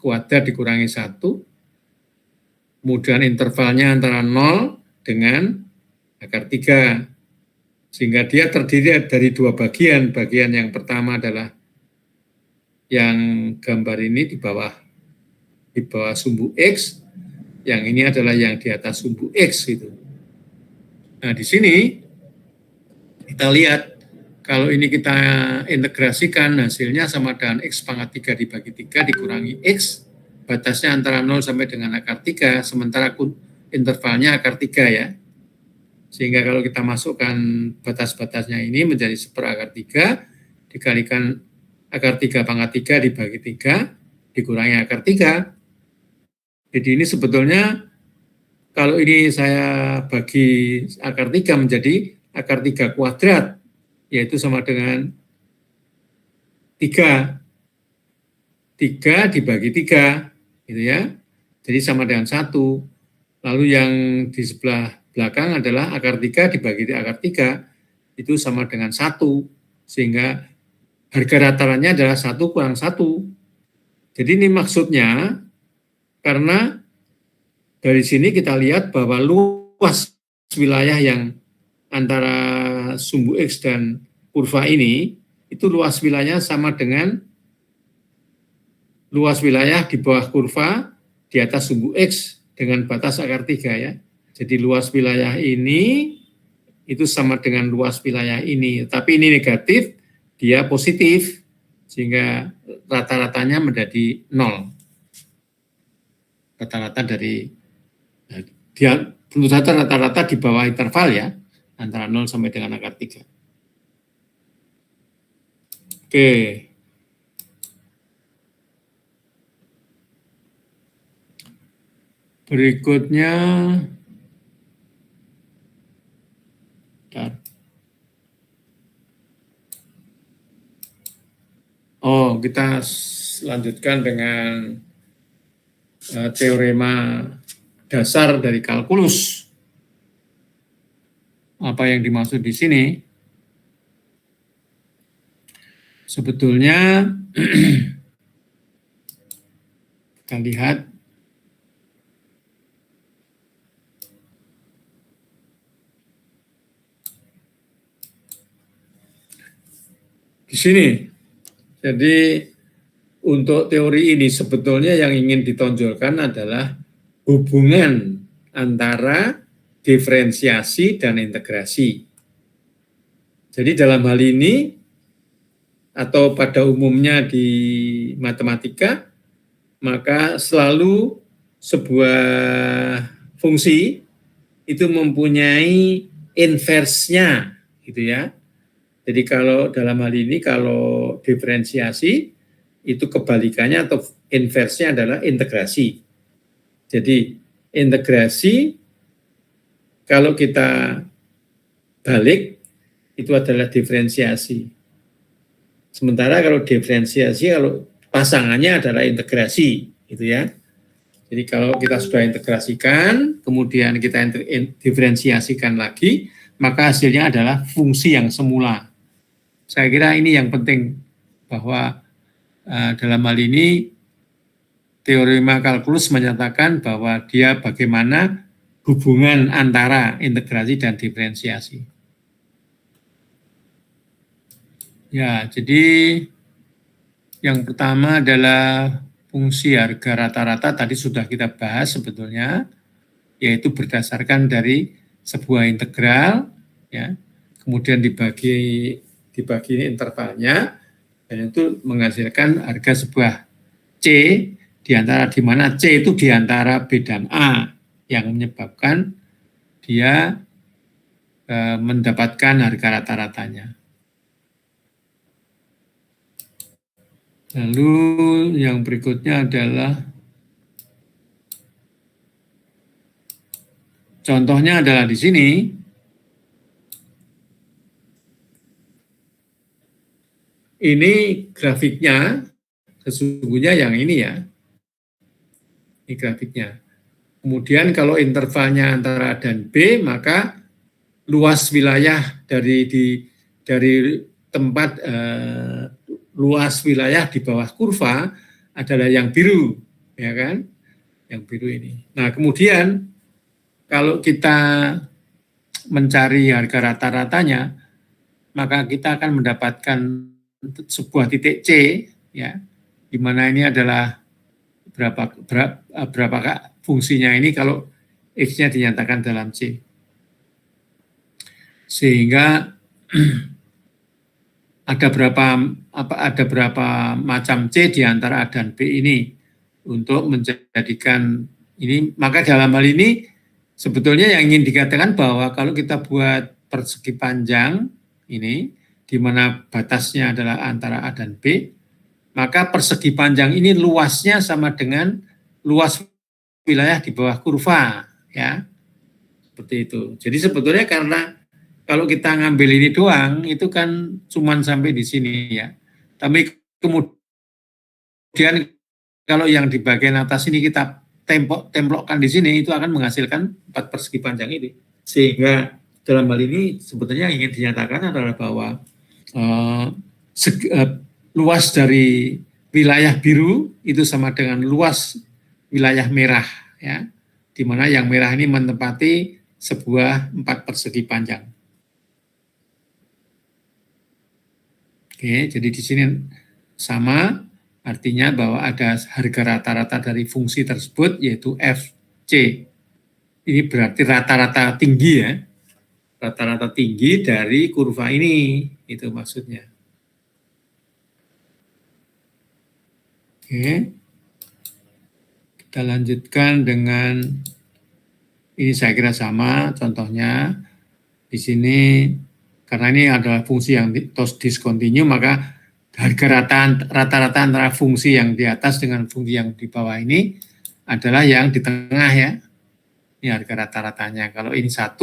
kuadrat dikurangi 1, kemudian intervalnya antara 0 dengan akar 3, sehingga dia terdiri dari 2 bagian. Bagian yang pertama adalah yang gambar ini di bawah sumbu X, yang ini adalah yang di atas sumbu X itu. Nah, di sini kita lihat kalau ini kita integrasikan hasilnya sama dengan X pangkat 3 dibagi 3 dikurangi X, batasnya antara 0 sampai dengan akar 3, sementara intervalnya akar 3 ya. Sehingga kalau kita masukkan batas-batasnya ini menjadi 1/akar 3 dikalikan akar 3 pangkat 3 dibagi 3 dikurangi akar 3. Jadi ini sebetulnya kalau ini saya bagi akar 3 menjadi akar 3 kuadrat, yaitu sama dengan 3. 3 dibagi 3, gitu ya. Jadi sama dengan 1. Lalu yang di sebelah belakang adalah akar 3 dibagi akar 3, itu sama dengan 1. Sehingga harga rata-ratanya adalah 1 kurang 1. Jadi ini maksudnya, karena dari sini kita lihat bahwa luas wilayah yang antara sumbu X dan kurva ini, itu luas wilayahnya sama dengan luas wilayah di bawah kurva di atas sumbu X dengan batas akar 3 ya. Jadi luas wilayah ini itu sama dengan luas wilayah ini, tapi ini negatif, dia positif, sehingga rata-ratanya menjadi 0. Rata-rata dari, dia tentu saja rata-rata di bawah interval ya, antara 0 sampai dengan akar 3. Oke. Berikutnya, kita lanjutkan dengan teorema dasar dari kalkulus. Apa yang dimaksud di sini? Sebetulnya kita lihat di sini. Jadi untuk teori ini sebetulnya yang ingin ditonjolkan adalah hubungan antara diferensiasi dan integrasi. Jadi dalam hal ini atau pada umumnya di matematika, maka selalu sebuah fungsi itu mempunyai inversnya, gitu ya. Jadi kalau dalam hal ini, kalau diferensiasi, itu kebalikannya atau inversnya adalah integrasi. Jadi integrasi, kalau kita balik, itu adalah diferensiasi. Sementara kalau diferensiasi, kalau pasangannya adalah integrasi, gitu ya. Jadi kalau kita sudah integrasikan, kemudian kita diferensiasikan lagi, maka hasilnya adalah fungsi yang semula. Saya kira ini yang penting, bahwa dalam hal ini teorema kalkulus menyatakan bahwa dia bagaimana hubungan antara integrasi dan diferensiasi. Ya, jadi yang pertama adalah fungsi harga rata-rata, tadi sudah kita bahas sebetulnya, yaitu berdasarkan dari sebuah integral, ya, kemudian dibagi intervalnya, dan itu menghasilkan harga sebuah C, di mana C itu di antara B dan A, yang menyebabkan dia mendapatkan harga rata-ratanya. Lalu yang berikutnya adalah, contohnya adalah di sini. Ini grafiknya, sesungguhnya yang ini ya. Ini grafiknya. Kemudian kalau intervalnya antara A dan B, maka luas wilayah dari tempat luas wilayah di bawah kurva adalah yang biru, ya kan? Yang biru ini. Nah, kemudian kalau kita mencari harga rata-ratanya, maka kita akan mendapatkan sebuah titik C, ya, di mana ini adalah berapa fungsinya ini kalau X-nya dinyatakan dalam C. Sehingga ada berapa macam C di antara A dan B ini untuk menjadikan ini. Maka dalam hal ini sebetulnya yang ingin dikatakan bahwa kalau kita buat persegi panjang ini, di mana batasnya adalah antara A dan B, maka persegi panjang ini luasnya sama dengan luas wilayah di bawah kurva, ya, seperti itu. Jadi sebetulnya karena kalau kita ngambil ini doang, itu kan cuman sampai di sini ya. Tapi kemudian kalau yang di bagian atas ini kita templokkan di sini, itu akan menghasilkan 4 persegi panjang ini. Sehingga dalam hal ini sebetulnya ingin dinyatakan adalah bahwa luas dari wilayah biru itu sama dengan luas wilayah merah, ya, di mana yang merah ini menempati sebuah 4 persegi panjang. Oke, jadi di sini sama, artinya bahwa ada harga rata-rata dari fungsi tersebut, yaitu FC. ini berarti rata-rata tinggi ya, rata-rata tinggi dari kurva ini, itu maksudnya. Oke, kita lanjutkan dengan ini saya kira sama contohnya di sini karena ini adalah fungsi yang discontinue maka harga rata-rata antara fungsi yang di atas dengan fungsi yang di bawah ini adalah yang di tengah ya. Ini harga rata-ratanya. Kalau ini 1,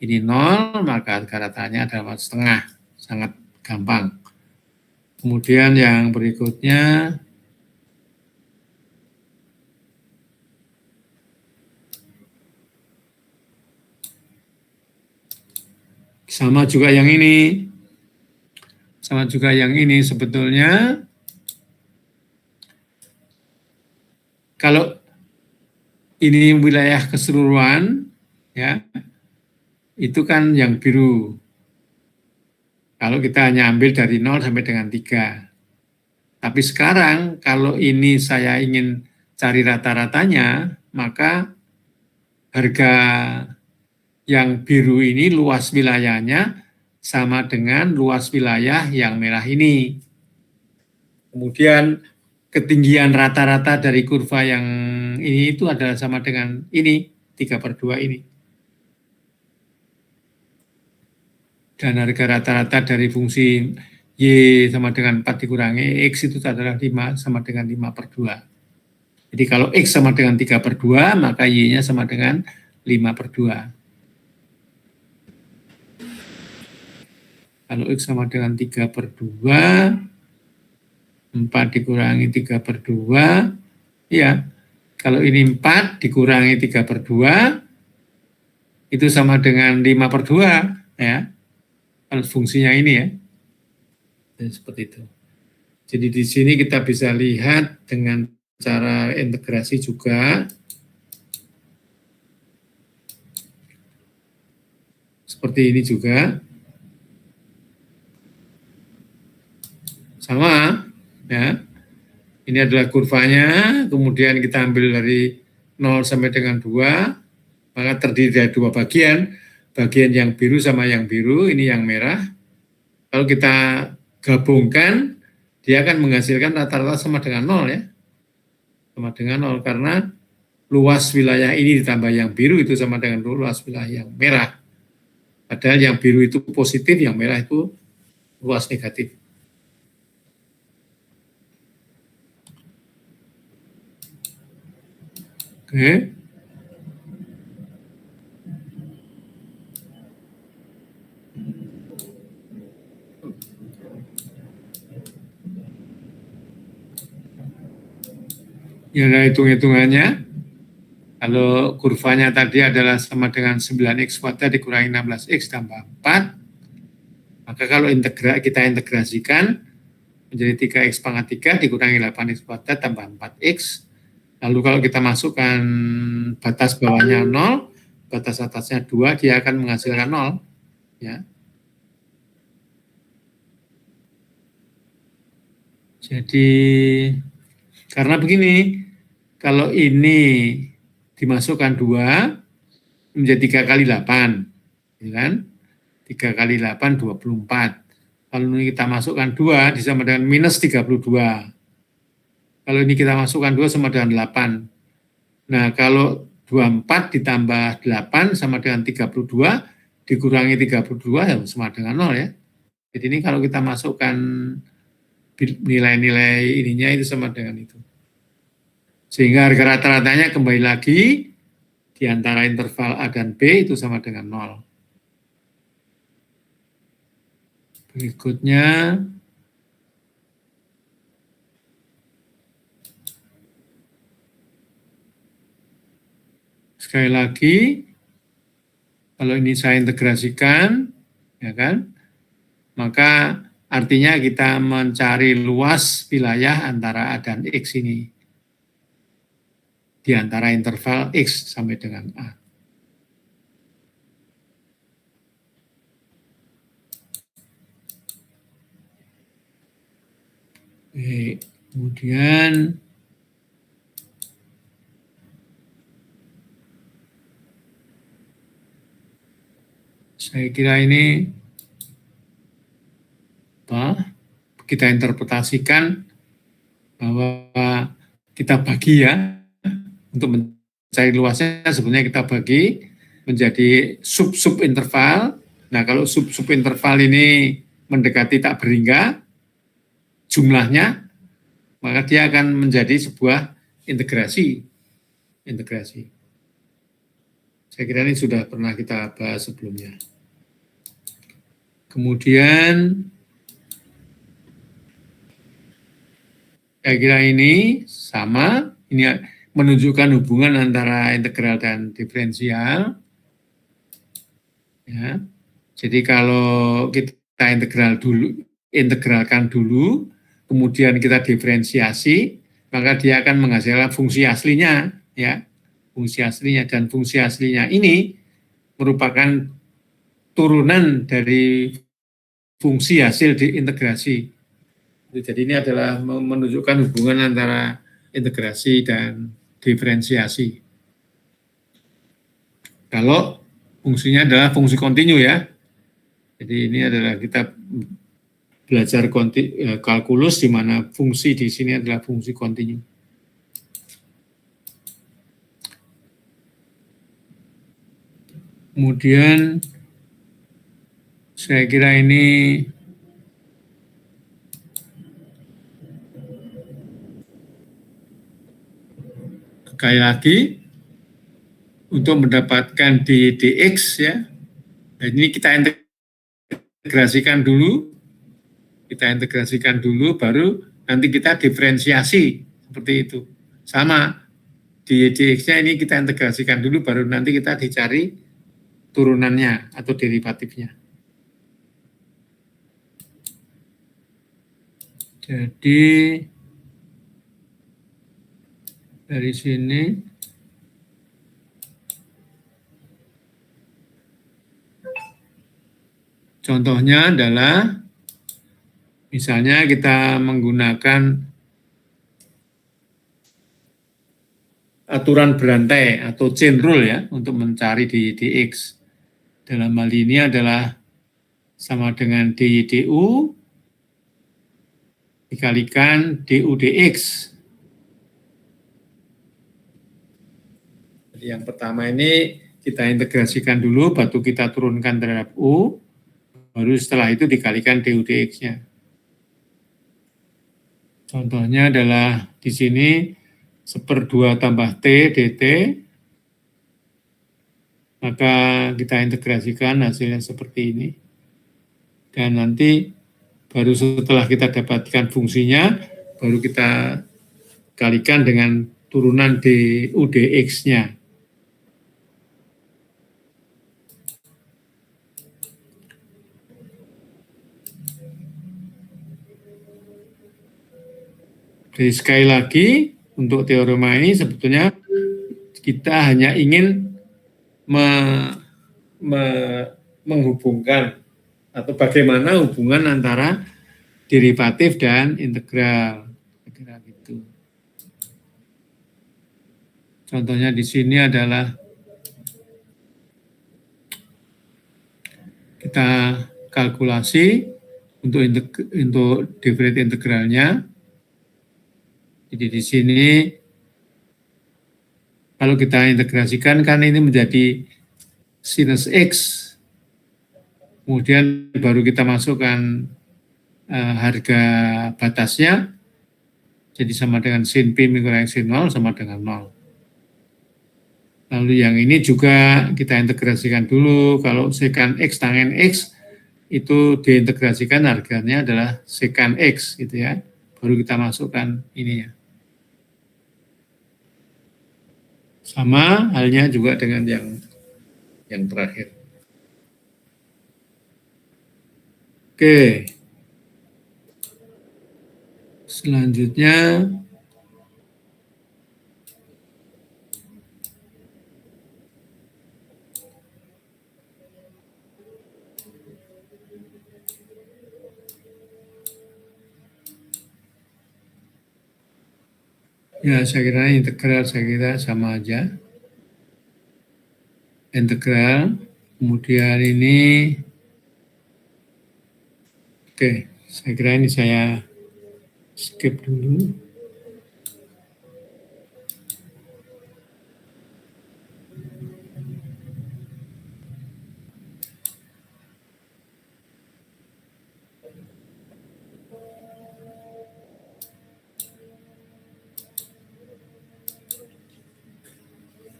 ini 0, maka harga ratanya adalah setengah. Sangat gampang. Kemudian yang berikutnya, sama juga yang ini. Sama juga yang ini sebetulnya. Kalau ini wilayah keseluruhan, ya, itu kan yang biru. Kalau kita hanya ambil dari 0 sampai dengan 3. Tapi sekarang kalau ini saya ingin cari rata-ratanya, maka harga yang biru ini luas wilayahnya sama dengan luas wilayah yang merah ini. Kemudian ketinggian rata-rata dari kurva yang ini itu adalah sama dengan ini, 3/2 ini. Dan harga rata-rata dari fungsi Y sama dengan 4 dikurangi X itu adalah 5 sama dengan 5/2. Jadi kalau X sama dengan 3/2, maka Y-nya sama dengan 5/2. Kalau X sama dengan 3/2, 4 dikurangi 3/2, ya. Kalau ini 4 dikurangi 3/2, itu sama dengan 5/2, ya. Kalau fungsinya ini ya. Dan seperti itu. Jadi di sini kita bisa lihat dengan cara integrasi juga. Seperti ini juga. Sama, ya. Ini adalah kurvanya, kemudian kita ambil dari 0 sampai dengan 2, maka terdiri dari 2 bagian. Bagian yang biru sama yang biru, ini yang merah. Kalau kita gabungkan, dia akan menghasilkan rata-rata sama dengan 0 ya. Sama dengan 0 karena luas wilayah ini ditambah yang biru itu sama dengan luas wilayah yang merah. Padahal yang biru itu positif, yang merah itu luas negatif. Oke. Ya, ada hitung-hitungannya. Kalau kurvanya tadi adalah sama dengan 9X kuadrat dikurangi 16X tambah 4, maka kalau kita integrasikan menjadi 3X pangkat 3 dikurangi 8X kuadrat tambah 4X. Lalu kalau kita masukkan batas bawahnya 0, batas atasnya 2, dia akan menghasilkan 0. Ya. Jadi, karena begini, kalau ini dimasukkan 2, menjadi 3 kali 8, ya kan? 3 kali 8, 24. Kalau ini kita masukkan 2, disama dengan minus 32. Kalau ini kita masukkan 2 sama dengan 8. Nah, kalau 24 ditambah 8 sama dengan 32, dikurangi 32 ya sama dengan 0 ya. Jadi ini kalau kita masukkan nilai-nilai ininya itu sama dengan itu. Sehingga harga rata-ratanya kembali lagi di antara interval A dan B itu sama dengan 0. Berikutnya, sekali lagi, kalau ini saya integrasikan, ya kan, maka artinya kita mencari luas wilayah antara A dan X ini. Di antara interval X sampai dengan A. Oke, kemudian Saya kira ini kita interpretasikan bahwa kita bagi ya, untuk mencari luasnya sebenarnya kita bagi menjadi sub-sub interval. Nah, kalau sub-sub interval ini mendekati tak berhingga jumlahnya, maka dia akan menjadi sebuah integrasi. Saya kira ini sudah pernah kita bahas sebelumnya. Kemudian saya kira ini sama, ini menunjukkan hubungan antara integral dan diferensial. Ya. Jadi kalau kita integralkan dulu, kemudian kita diferensiasi, maka dia akan menghasilkan fungsi aslinya, ya, fungsi aslinya, dan fungsi aslinya ini merupakan turunan dari fungsi hasil diintegrasi. Jadi ini adalah menunjukkan hubungan antara integrasi dan diferensiasi. Kalau fungsinya adalah fungsi kontinu ya. Jadi ini adalah kita belajar kalkulus di mana fungsi di sini adalah fungsi kontinu. Kemudian saya kira ini sekali lagi untuk mendapatkan dx ya. Dan ini kita integrasikan dulu, baru nanti kita diferensiasi seperti itu. Sama dx-nya ini kita integrasikan dulu, baru nanti kita dicari turunannya atau derivatifnya. Jadi dari sini contohnya adalah misalnya kita menggunakan aturan berantai atau chain rule ya untuk mencari dx. Dalam hal ini adalah sama dengan du dikalikan du dx. Jadi yang pertama ini kita integrasikan dulu, baru kita turunkan terhadap u, baru setelah itu dikalikan du dx-nya. Contohnya adalah di sini 1/2 tambah t dt, maka kita integrasikan hasilnya seperti ini. Dan nanti baru setelah kita dapatkan fungsinya, baru kita kalikan dengan turunan du dx-nya. Jadi sekali lagi, untuk teorema ini sebetulnya kita hanya ingin menghubungkan atau bagaimana hubungan antara derivatif dan integral. Kira gitu. Contohnya di sini adalah kita kalkulasi untuk derivatif integralnya. Jadi di sini kalau kita integrasikan kan ini menjadi sinus X, kemudian baru kita masukkan harga batasnya, jadi sama dengan sin P kurang sin 0 sama dengan 0. Lalu yang ini juga kita integrasikan dulu, kalau sekan X tangen X itu diintegrasikan harganya adalah sekan X gitu ya, baru kita masukkan ini ya. Sama halnya juga dengan yang terakhir. Oke. Selanjutnya ya, saya kira integral saya kira sama aja. Integral Kemudian ini, oke, saya kira ini saya skip dulu.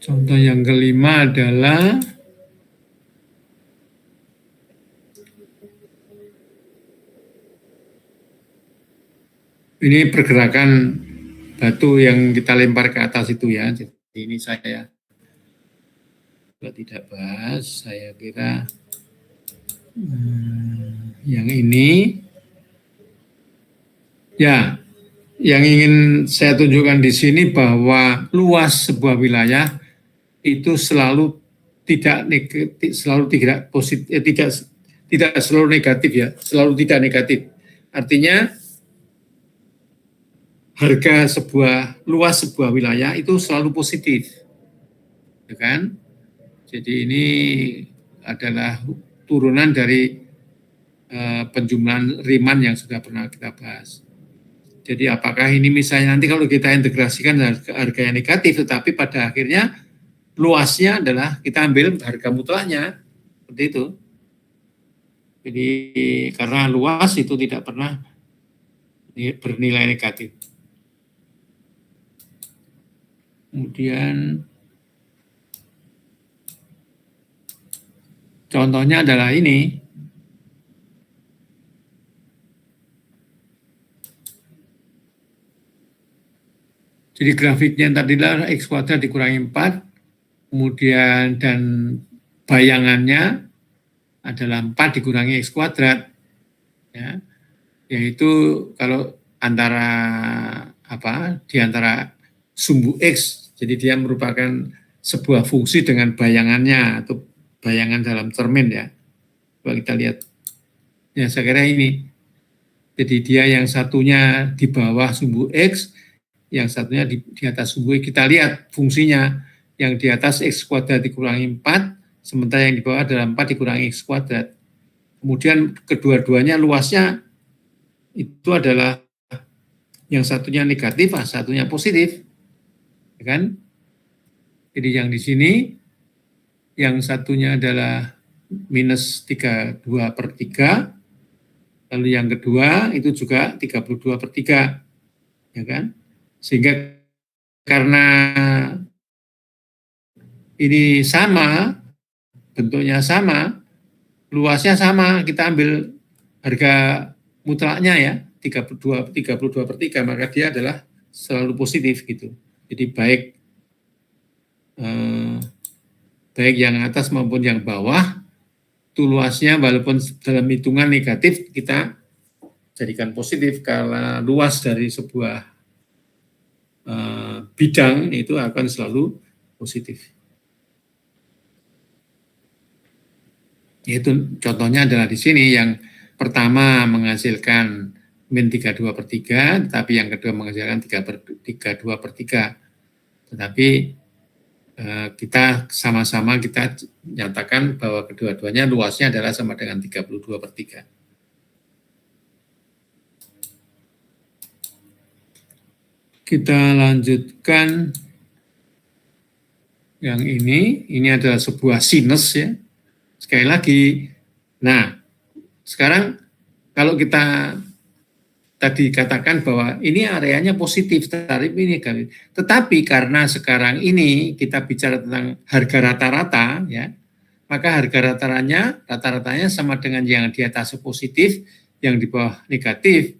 Contoh yang kelima adalah ini pergerakan batu yang kita lempar ke atas itu ya. Jadi ini saya tidak bahas, saya kira yang ini ya, yang ingin saya tunjukkan di sini bahwa luas sebuah wilayah itu selalu tidak negatif, selalu tidak positif, tidak selalu negatif ya, selalu tidak negatif. Artinya harga luas sebuah wilayah itu selalu positif, ya kan? Jadi ini adalah turunan dari penjumlahan Riemann yang sudah pernah kita bahas. Jadi apakah ini misalnya nanti kalau kita integrasikan harga yang negatif, tetapi pada akhirnya luasnya adalah kita ambil harga mutlaknya, seperti itu. Jadi karena luas itu tidak pernah bernilai negatif. Kemudian contohnya adalah ini. Jadi grafiknya tadi adalah X kuadrat dikurangi 4, kemudian dan bayangannya adalah 4 dikurangi X kuadrat. Ya, yaitu kalau di antara sumbu X, jadi dia merupakan sebuah fungsi dengan bayangannya atau bayangan dalam cermin ya. Coba kita lihat. Ya, saya kira ini. Jadi dia yang satunya di bawah sumbu X, yang satunya di atas sumbu X. Kita lihat fungsinya, yang di atas X kuadrat dikurangi 4, sementara yang di bawah adalah 4 dikurangi X kuadrat. Kemudian kedua-duanya luasnya itu adalah yang satunya negatif, satunya positif. Ya kan? Jadi yang di sini, yang satunya adalah minus 32/3, lalu yang kedua itu juga 32/3, ya kan? Sehingga karena ini sama, bentuknya sama, luasnya sama, kita ambil harga mutlaknya ya, 32/3, maka dia adalah selalu positif gitu. Jadi baik yang atas maupun yang bawah, itu luasnya walaupun dalam hitungan negatif kita jadikan positif, karena luas dari sebuah bidang itu akan selalu positif. Itu contohnya adalah di sini yang pertama menghasilkan min 32/3, tetapi yang kedua menghasilkan 32/3. Tetapi kita sama-sama kita nyatakan bahwa kedua-duanya luasnya adalah sama dengan 32/3. Kita lanjutkan yang ini adalah sebuah sinus ya. Sekali lagi, nah sekarang kalau kita tadi katakan bahwa ini areanya positif, tarif ini negatif. Tetapi karena sekarang ini kita bicara tentang harga rata-rata ya, maka harga rata-ratanya sama dengan yang di atas positif, yang di bawah negatif,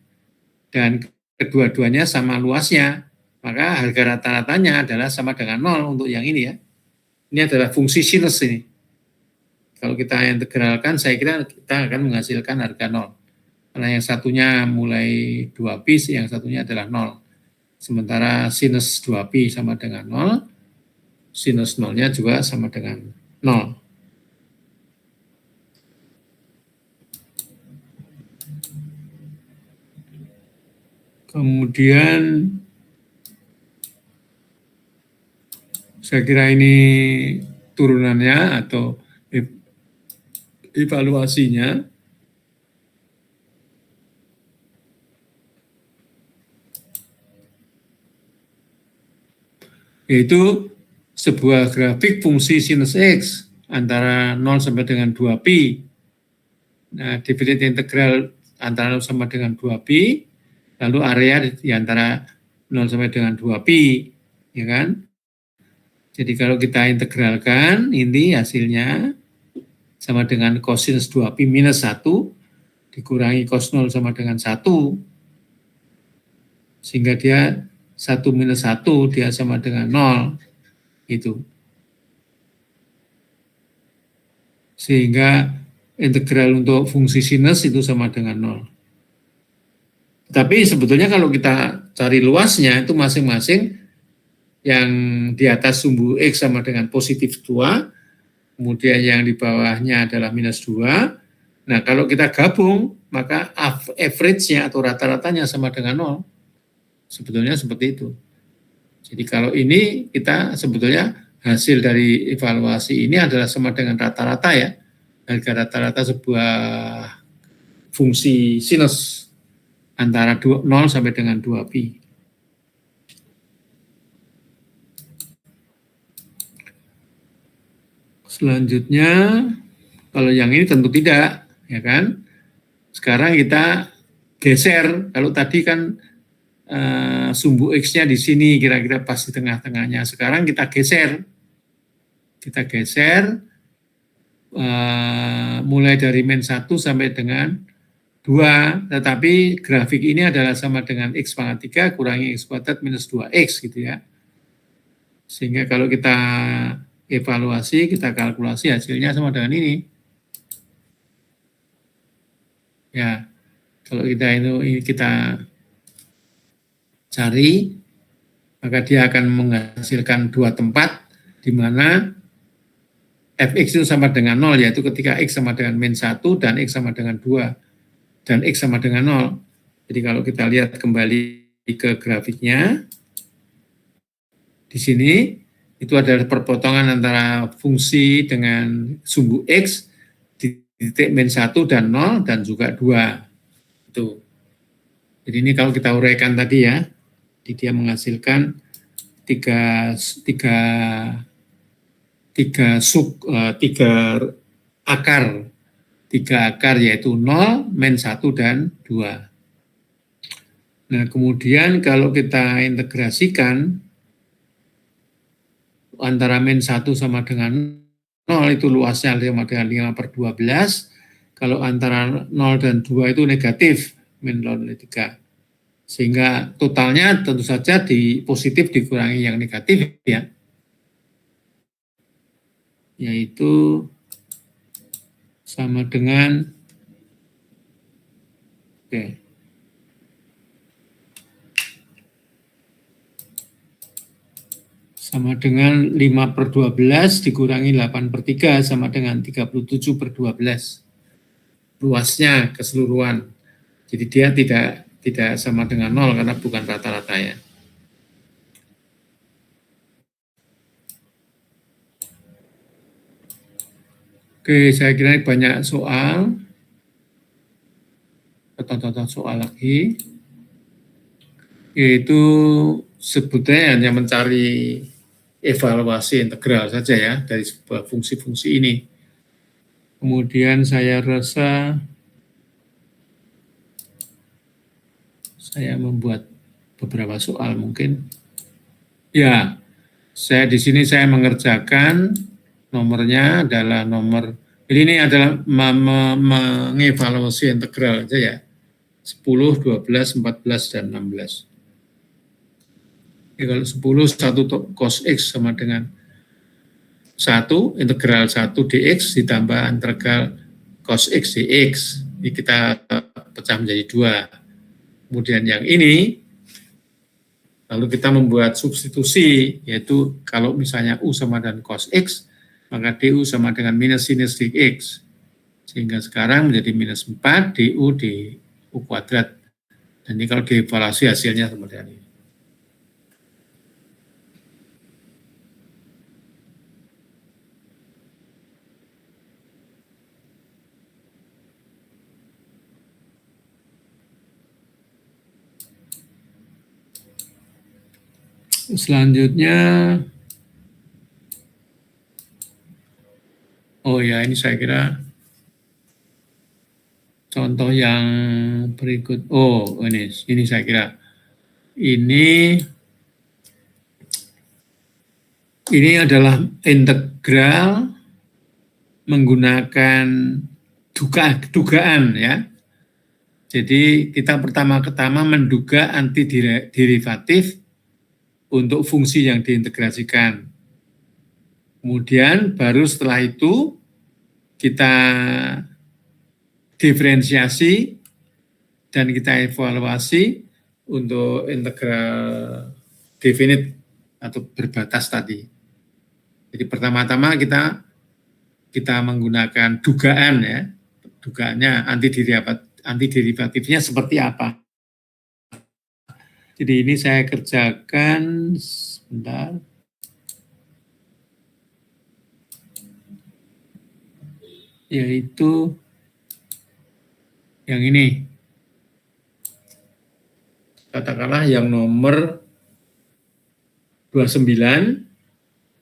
dan kedua-duanya sama luasnya, maka harga rata-ratanya adalah sama dengan 0 untuk yang ini ya. Ini adalah fungsi sinus ini. Kalau kita integralkan, saya kira kita akan menghasilkan harga 0. Karena yang satunya mulai 2pi, yang satunya adalah 0. Sementara sinus 2pi sama dengan 0, sinus 0-nya juga sama dengan 0. Kemudian saya kira ini turunannya atau evaluasinya yaitu sebuah grafik fungsi sinus X antara 0 sampai dengan 2pi. Nah, definite integral antara 0 sampai dengan 2pi, lalu area di antara 0 sampai dengan 2pi, ya kan? Jadi kalau kita integralkan, ini hasilnya sama dengan cosinus 2pi minus 1, dikurangi cos 0 sama dengan 1, sehingga dia 1 minus 1, dia sama dengan 0, itu. Sehingga integral untuk fungsi sinus itu sama dengan 0. Tapi sebetulnya kalau kita cari luasnya, itu masing-masing yang di atas sumbu X sama dengan positif 2, kemudian yang di bawahnya adalah minus 2. Nah, kalau kita gabung, maka average-nya atau rata-ratanya sama dengan 0. Sebetulnya seperti itu. Jadi kalau ini kita sebetulnya hasil dari evaluasi ini adalah sama dengan rata-rata ya. Harga rata-rata sebuah fungsi sinus antara 0 sampai dengan 2pi. Selanjutnya, kalau yang ini tentu tidak, ya kan? Sekarang kita geser, kalau tadi kan sumbu X-nya di sini, kira-kira pas di tengah-tengahnya. Sekarang kita geser. Kita geser, mulai dari min 1 sampai dengan 2, tetapi grafik ini adalah sama dengan X pangkat 3 kurangi X kuadrat minus 2X gitu ya. Sehingga kalau kita evaluasi, kita kalkulasi hasilnya sama dengan ini. Ya, kalau kita cari, maka dia akan menghasilkan dua tempat di mana fx itu sama dengan 0, yaitu ketika x sama dengan min 1 dan x sama dengan 2 dan x sama dengan 0. Jadi kalau kita lihat kembali ke grafiknya, di sini itu adalah perpotongan antara fungsi dengan sumbu X di titik min 1 dan 0 dan juga 2. Itu. Jadi ini kalau kita uraikan tadi ya, dia menghasilkan tiga akar yaitu 0, min 1 dan 2. Nah, kemudian kalau kita integrasikan antara min 1 sama dengan 0 itu luasnya sama dengan 5/12. Kalau antara 0 dan 2 itu negatif, min 0,3. Sehingga totalnya tentu saja positif dikurangi yang negatif ya. Yaitu sama dengan sama dengan 5/12 dikurangi 8/3 sama dengan 37/12. Luasnya keseluruhan. Jadi dia tidak sama dengan 0 karena bukan rata-rata ya. Oke, saya kira banyak soal. Tonton soal lagi. Yaitu sebetulnya hanya mencari evaluasi integral saja ya dari sebuah fungsi-fungsi ini. Kemudian saya rasa saya membuat beberapa soal mungkin. Ya, di sini saya mengerjakan nomornya adalah nomor, ini adalah mengevaluasi integral saja ya. 10, 12, 14, dan 16. Kalau 10, 1 cos X sama dengan 1, integral 1 dx ditambah integral cos X dx. Ini kita pecah menjadi 2. Kemudian yang ini, lalu kita membuat substitusi, yaitu kalau misalnya U sama dengan cos X, maka DU sama dengan minus sinus dx. Sehingga sekarang menjadi minus 4 DU di U kuadrat. Dan ini kalau dievaluasi hasilnya seperti ini. Selanjutnya, oh ya, ini saya kira contoh yang berikut. Oh, ini saya kira ini adalah integral menggunakan dugaan ya. Jadi kita pertama-tama menduga antiderivatif untuk fungsi yang diintegrasikan. Kemudian baru setelah itu kita diferensiasi dan kita evaluasi untuk integral definite atau berbatas tadi. Jadi pertama-tama kita menggunakan dugaan ya, dugaannya antiderivatifnya seperti apa. Jadi ini saya kerjakan sebentar. Yaitu yang ini. Katakanlah yang nomor 29,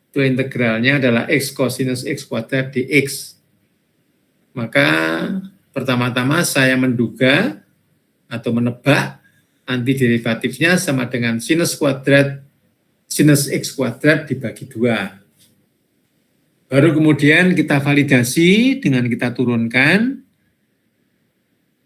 itu integralnya adalah x cosinus x kuadrat dx. Maka pertama-tama saya menduga atau menebak antiderivatifnya sama dengan sinus x kuadrat dibagi 2. Baru kemudian kita validasi dengan kita turunkan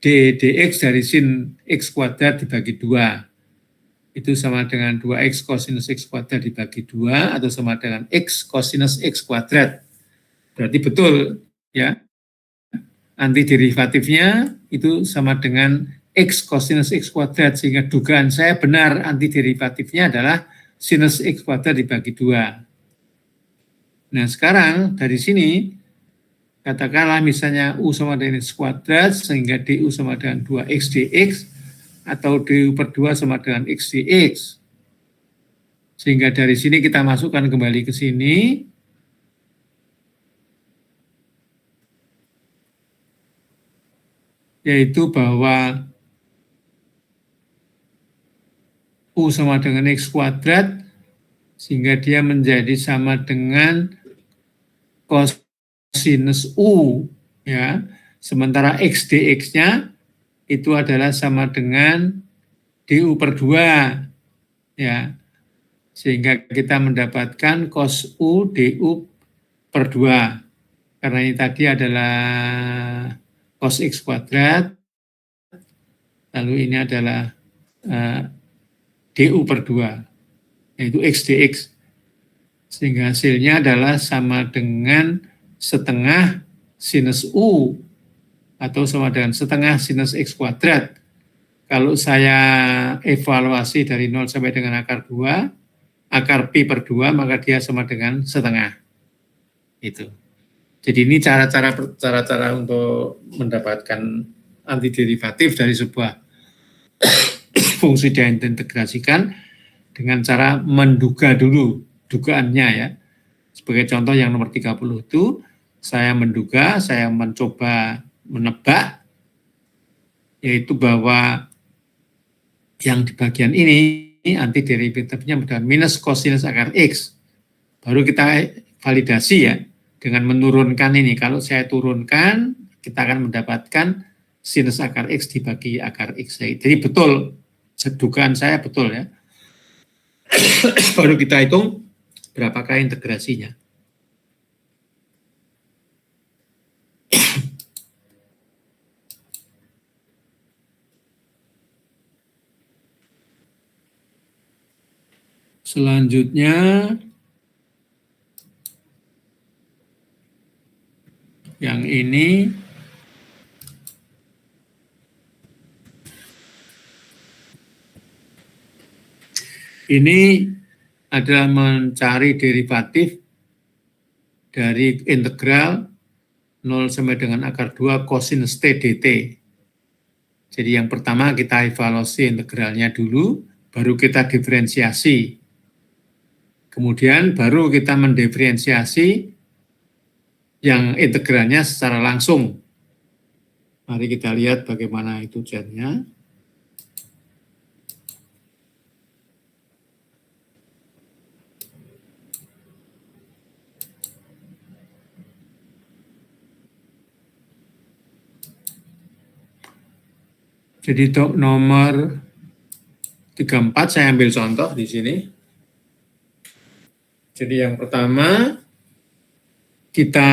dx dari sin x kuadrat dibagi 2. Itu sama dengan 2x cosinus x kuadrat dibagi 2 atau sama dengan x cosinus x kuadrat. Berarti betul ya. Antiderivatifnya itu sama dengan x cosinus x kuadrat, sehingga dugaan saya benar antiderivatifnya adalah sinus x kuadrat dibagi 2. Nah sekarang dari sini katakanlah misalnya U sama dengan X kuadrat, sehingga DU sama dengan 2X dx, atau DU per 2 sama dengan X dx. Sehingga dari sini kita masukkan kembali ke sini. Yaitu bahwa U sama dengan X kuadrat, sehingga dia menjadi sama dengan cosinus U, ya. Sementara X dx-nya itu adalah sama dengan DU per 2, ya. Sehingga kita mendapatkan cos U DU per 2. Karena ini tadi adalah cos X kuadrat, lalu ini adalah DU per 2, yaitu X dx. Sehingga hasilnya adalah sama dengan setengah sinus U, atau sama dengan setengah sinus X kuadrat. Kalau saya evaluasi dari 0 sampai dengan akar 2, akar pi per 2, maka dia sama dengan setengah. Itu. Jadi ini cara-cara untuk mendapatkan antiderivatif dari sebuah fungsi yang diintegrasikan dengan cara menduga dulu dugaannya ya. Sebagai contoh yang nomor 30 itu, saya menduga, saya mencoba menebak, yaitu bahwa yang di bagian ini antiderivatifnya adalah minus cosinus akar X. Baru kita validasi ya, dengan menurunkan ini. Kalau saya turunkan, kita akan mendapatkan sinus akar X dibagi akar X. Jadi betul, dugaan saya betul ya. Baru kita hitung berapakah integrasinya. Selanjutnya, yang ini adalah mencari derivatif dari integral 0 sampai dengan akar 2 cosinus T dt. Jadi yang pertama kita evaluasi integralnya dulu, baru kita diferensiasi. Kemudian baru kita mendiferensiasi yang integralnya secara langsung. Mari kita lihat bagaimana itu caranya. Jadi untuk nomor 34 saya ambil contoh di sini. Jadi yang pertama kita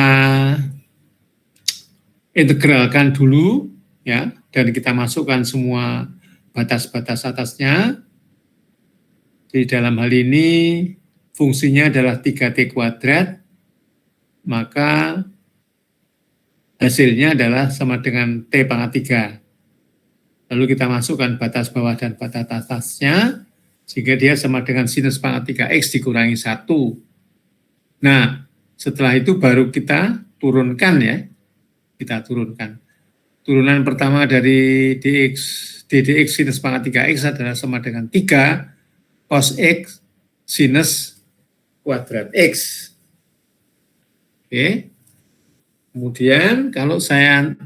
integralkan dulu ya, dan kita masukkan semua batas-batas atasnya. Di dalam hal ini fungsinya adalah 3T kuadrat, maka hasilnya adalah sama dengan T pangkat 3. Lalu kita masukkan batas bawah dan batas atasnya, sehingga dia sama dengan sinus pangkat 3X dikurangi 1. Nah, setelah itu baru kita turunkan ya, kita turunkan. Turunan pertama dari ddx sinus pangkat 3X adalah sama dengan 3 cos X sinus kuadrat X. Oke. Kemudian kalau saya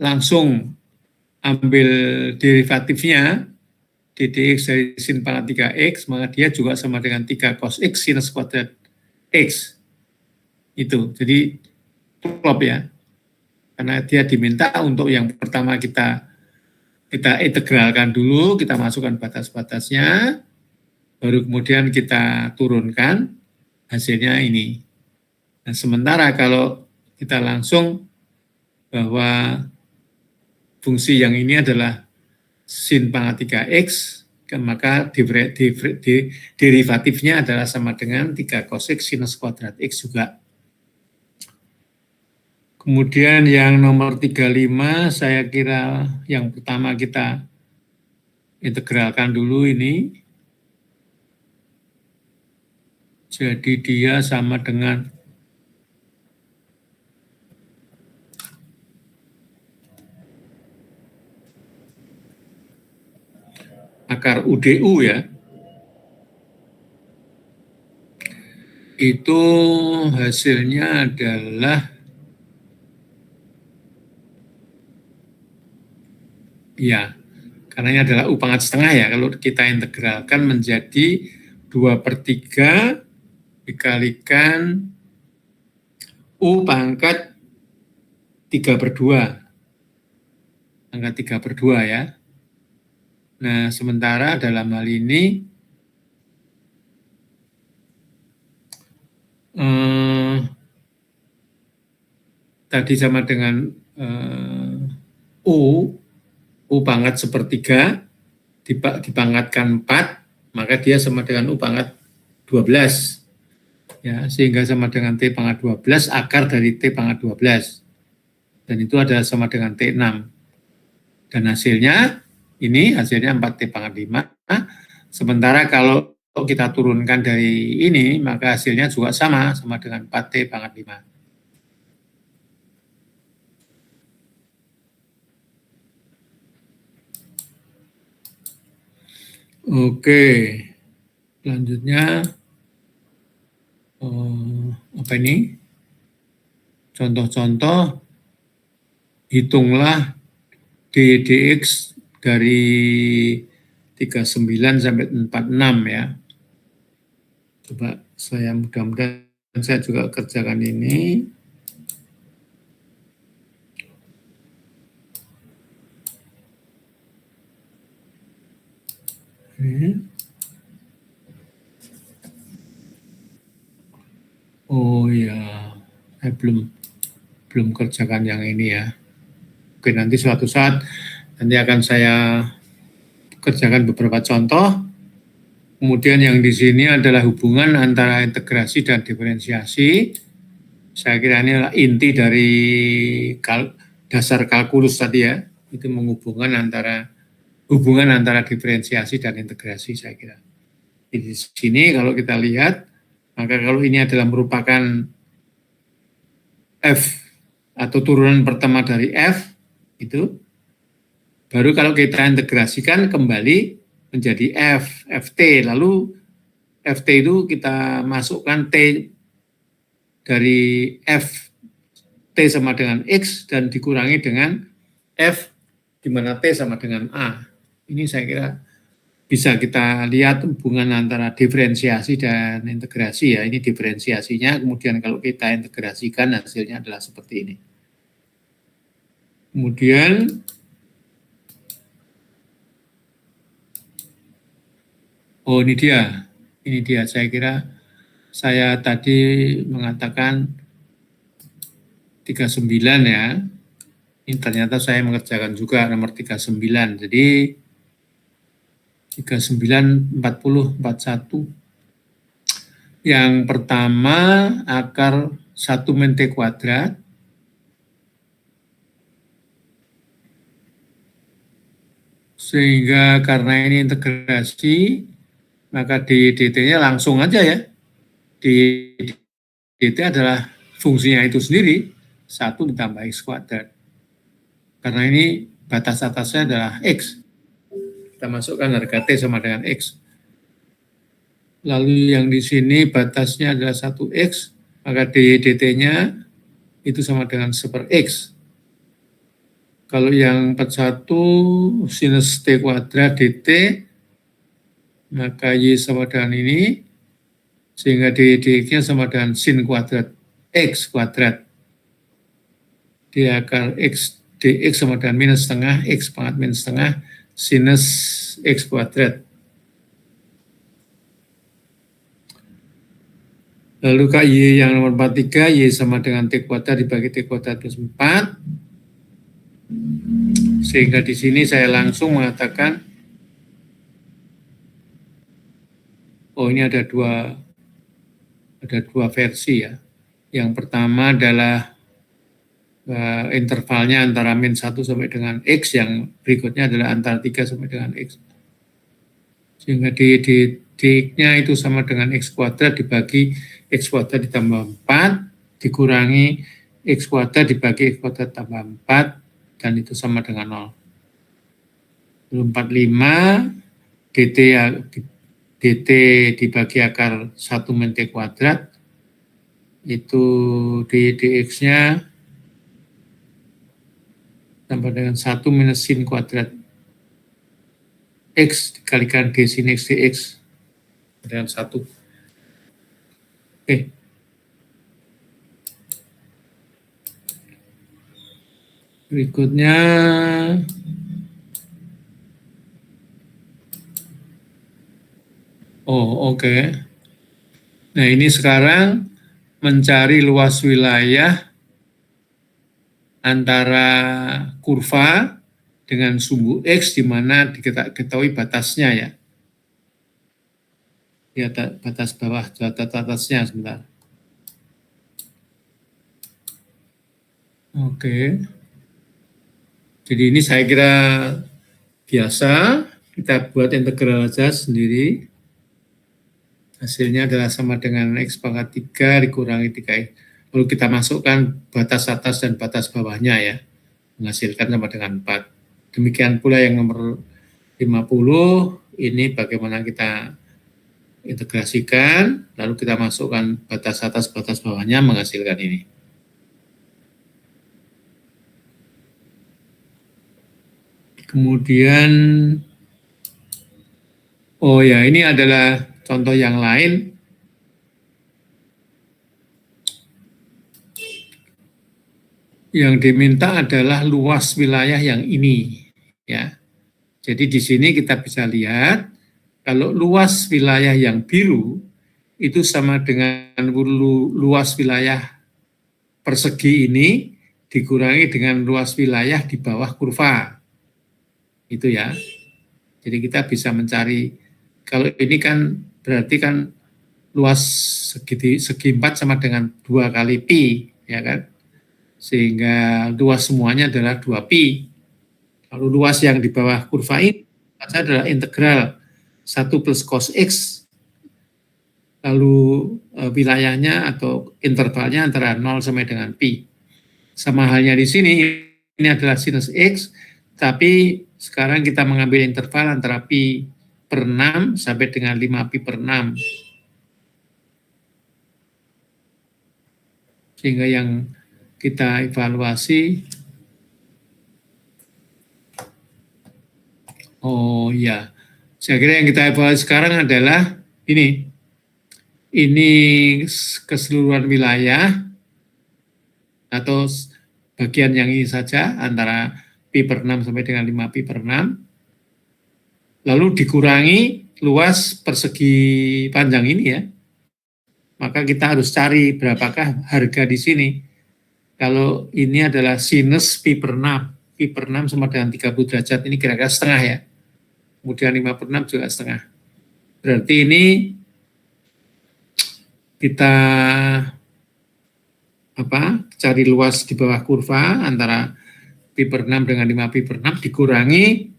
langsung ambil derivatifnya, ddx dari sin pangkat 3X, maka dia juga sama dengan 3 cos X sinus kuadrat X. Itu, jadi klop ya. Karena dia diminta untuk yang pertama kita integralkan dulu, kita masukkan batas-batasnya, baru kemudian kita turunkan, hasilnya ini. Nah, sementara kalau kita langsung bahwa fungsi yang ini adalah sin pangkat 3X, maka derivatifnya adalah sama dengan 3 cos X sinus kuadrat X juga. Kemudian yang nomor 35, saya kira yang pertama kita integralkan dulu ini. Jadi dia sama dengan akar UDU ya. Itu hasilnya adalah ya, karena ini adalah U pangkat setengah ya, kalau kita integralkan menjadi 2/3 dikalikan U pangkat 3/2. Pangkat 3/2 ya. Nah, sementara dalam hal ini tadi sama dengan U pangkat 1/3 dipangkatkan 4, maka dia sama dengan U pangkat 12. Ya, sehingga sama dengan T pangkat 12 akar dari T pangkat 12. Dan itu adalah sama dengan T6. Dan hasilnya, ini hasilnya 4T pangkat 5. Sementara kalau kita turunkan dari ini, maka hasilnya juga sama dengan 4T pangkat 5. Oke, selanjutnya apa ini? Contoh-contoh, hitunglah ddx dari 39 sampai 46 ya. Coba saya mudah-mudahan saya juga kerjakan ini. Oh ya, saya belum kerjakan yang ini ya. Oke, nanti suatu saat nanti akan saya kerjakan beberapa contoh. Kemudian yang di sini adalah hubungan antara integrasi dan diferensiasi. Saya kira ini adalah inti dari dasar kalkulus tadi ya. Itu menghubungkan hubungan antara diferensiasi dan integrasi, saya kira. Di sini kalau kita lihat, maka kalau ini adalah merupakan F atau turunan pertama dari F, itu baru kalau kita integrasikan kembali menjadi FT, lalu FT itu kita masukkan T dari F, T sama dengan X dan dikurangi dengan F, di mana T sama dengan A. Ini saya kira bisa kita lihat hubungan antara diferensiasi dan integrasi ya. Ini diferensiasinya, kemudian kalau kita integrasikan hasilnya adalah seperti ini. Kemudian Oh, ini dia. Ini dia. Saya kira saya tadi mengatakan 39 ya. Ini ternyata saya mengerjakan juga nomor 39. Jadi 39, 40, 41. Yang pertama akar 1 min T kuadrat. Sehingga karena ini integrasi, maka dt-nya langsung aja ya. dt adalah fungsinya itu sendiri, 1 ditambah x kuadrat. Karena ini batas atasnya adalah x. Kita masukkan harga T sama dengan x. Lalu yang di sini batasnya adalah 1x, maka dt-nya itu sama dengan 1/x. Kalau yang 41 sinus T kuadrat dt, maka Y sama dengan ini, sehingga dx-nya sama dengan sin kuadrat x kuadrat. Di akar x dx sama dengan minus setengah, x pangkat minus setengah, sinus x kuadrat. Lalu KY yang nomor 43, Y sama dengan T kuadrat dibagi T kuadrat plus 4. Sehingga di sini saya langsung mengatakan, oh ini ada dua versi ya. Yang pertama adalah intervalnya antara min 1 sampai dengan x, yang berikutnya adalah antara 3 sampai dengan x. Sehingga dx-nya itu sama dengan x kuadrat dibagi x kuadrat ditambah 4, dikurangi x kuadrat dibagi x kuadrat tambah 4, dan itu sama dengan 0. 45 dt dibagi akar 1 min T kuadrat, itu dx-nya tambah dengan 1 minus sin kuadrat x dikalikan d sin x dx dengan 1. Oke. Berikutnya oke. Nah, ini sekarang mencari luas wilayah antara kurva dengan sumbu X, di mana diketahui batasnya ya. Lihat batas bawah, batas atasnya sebentar. Oke. Jadi ini saya kira biasa, kita buat integral aja sendiri. Hasilnya adalah sama dengan X pangkat 3 dikurangi 3X. Lalu kita masukkan batas atas dan batas bawahnya ya, menghasilkan sama dengan 4. Demikian pula yang nomor 50, ini bagaimana kita integrasikan, lalu kita masukkan batas atas, batas bawahnya, menghasilkan ini. Kemudian, oh ya, ini adalah contoh yang lain. Yang diminta adalah luas wilayah yang ini, ya. Jadi di sini kita bisa lihat kalau luas wilayah yang biru itu sama dengan luas wilayah persegi ini dikurangi dengan luas wilayah di bawah kurva. Itu ya. Jadi kita bisa mencari, kalau ini kan berarti kan luas segi 4 sama dengan 2 kali pi, ya kan? Sehingga luas semuanya adalah 2pi. Lalu luas yang di bawah kurva ini adalah integral 1 plus cos x, lalu wilayahnya atau intervalnya antara 0 sampai dengan pi. Sama halnya di sini, ini adalah sinus x, tapi sekarang kita mengambil interval antara pi per 6 sampai dengan 5 pi per 6. Sehingga yang kita evaluasi, oh ya, saya kira yang kita evaluasi sekarang adalah ini keseluruhan wilayah atau bagian yang ini saja antara pi per 6 sampai dengan 5 pi per 6, lalu dikurangi luas persegi panjang ini ya, maka kita harus cari berapakah harga di sini. Kalau ini adalah sinus pi per 6, pi per 6 sama dengan 30 derajat, ini kira-kira setengah ya. Kemudian 5 per 6 juga setengah. Berarti ini kita cari luas di bawah kurva antara pi per 6 dengan 5 pi per 6 dikurangi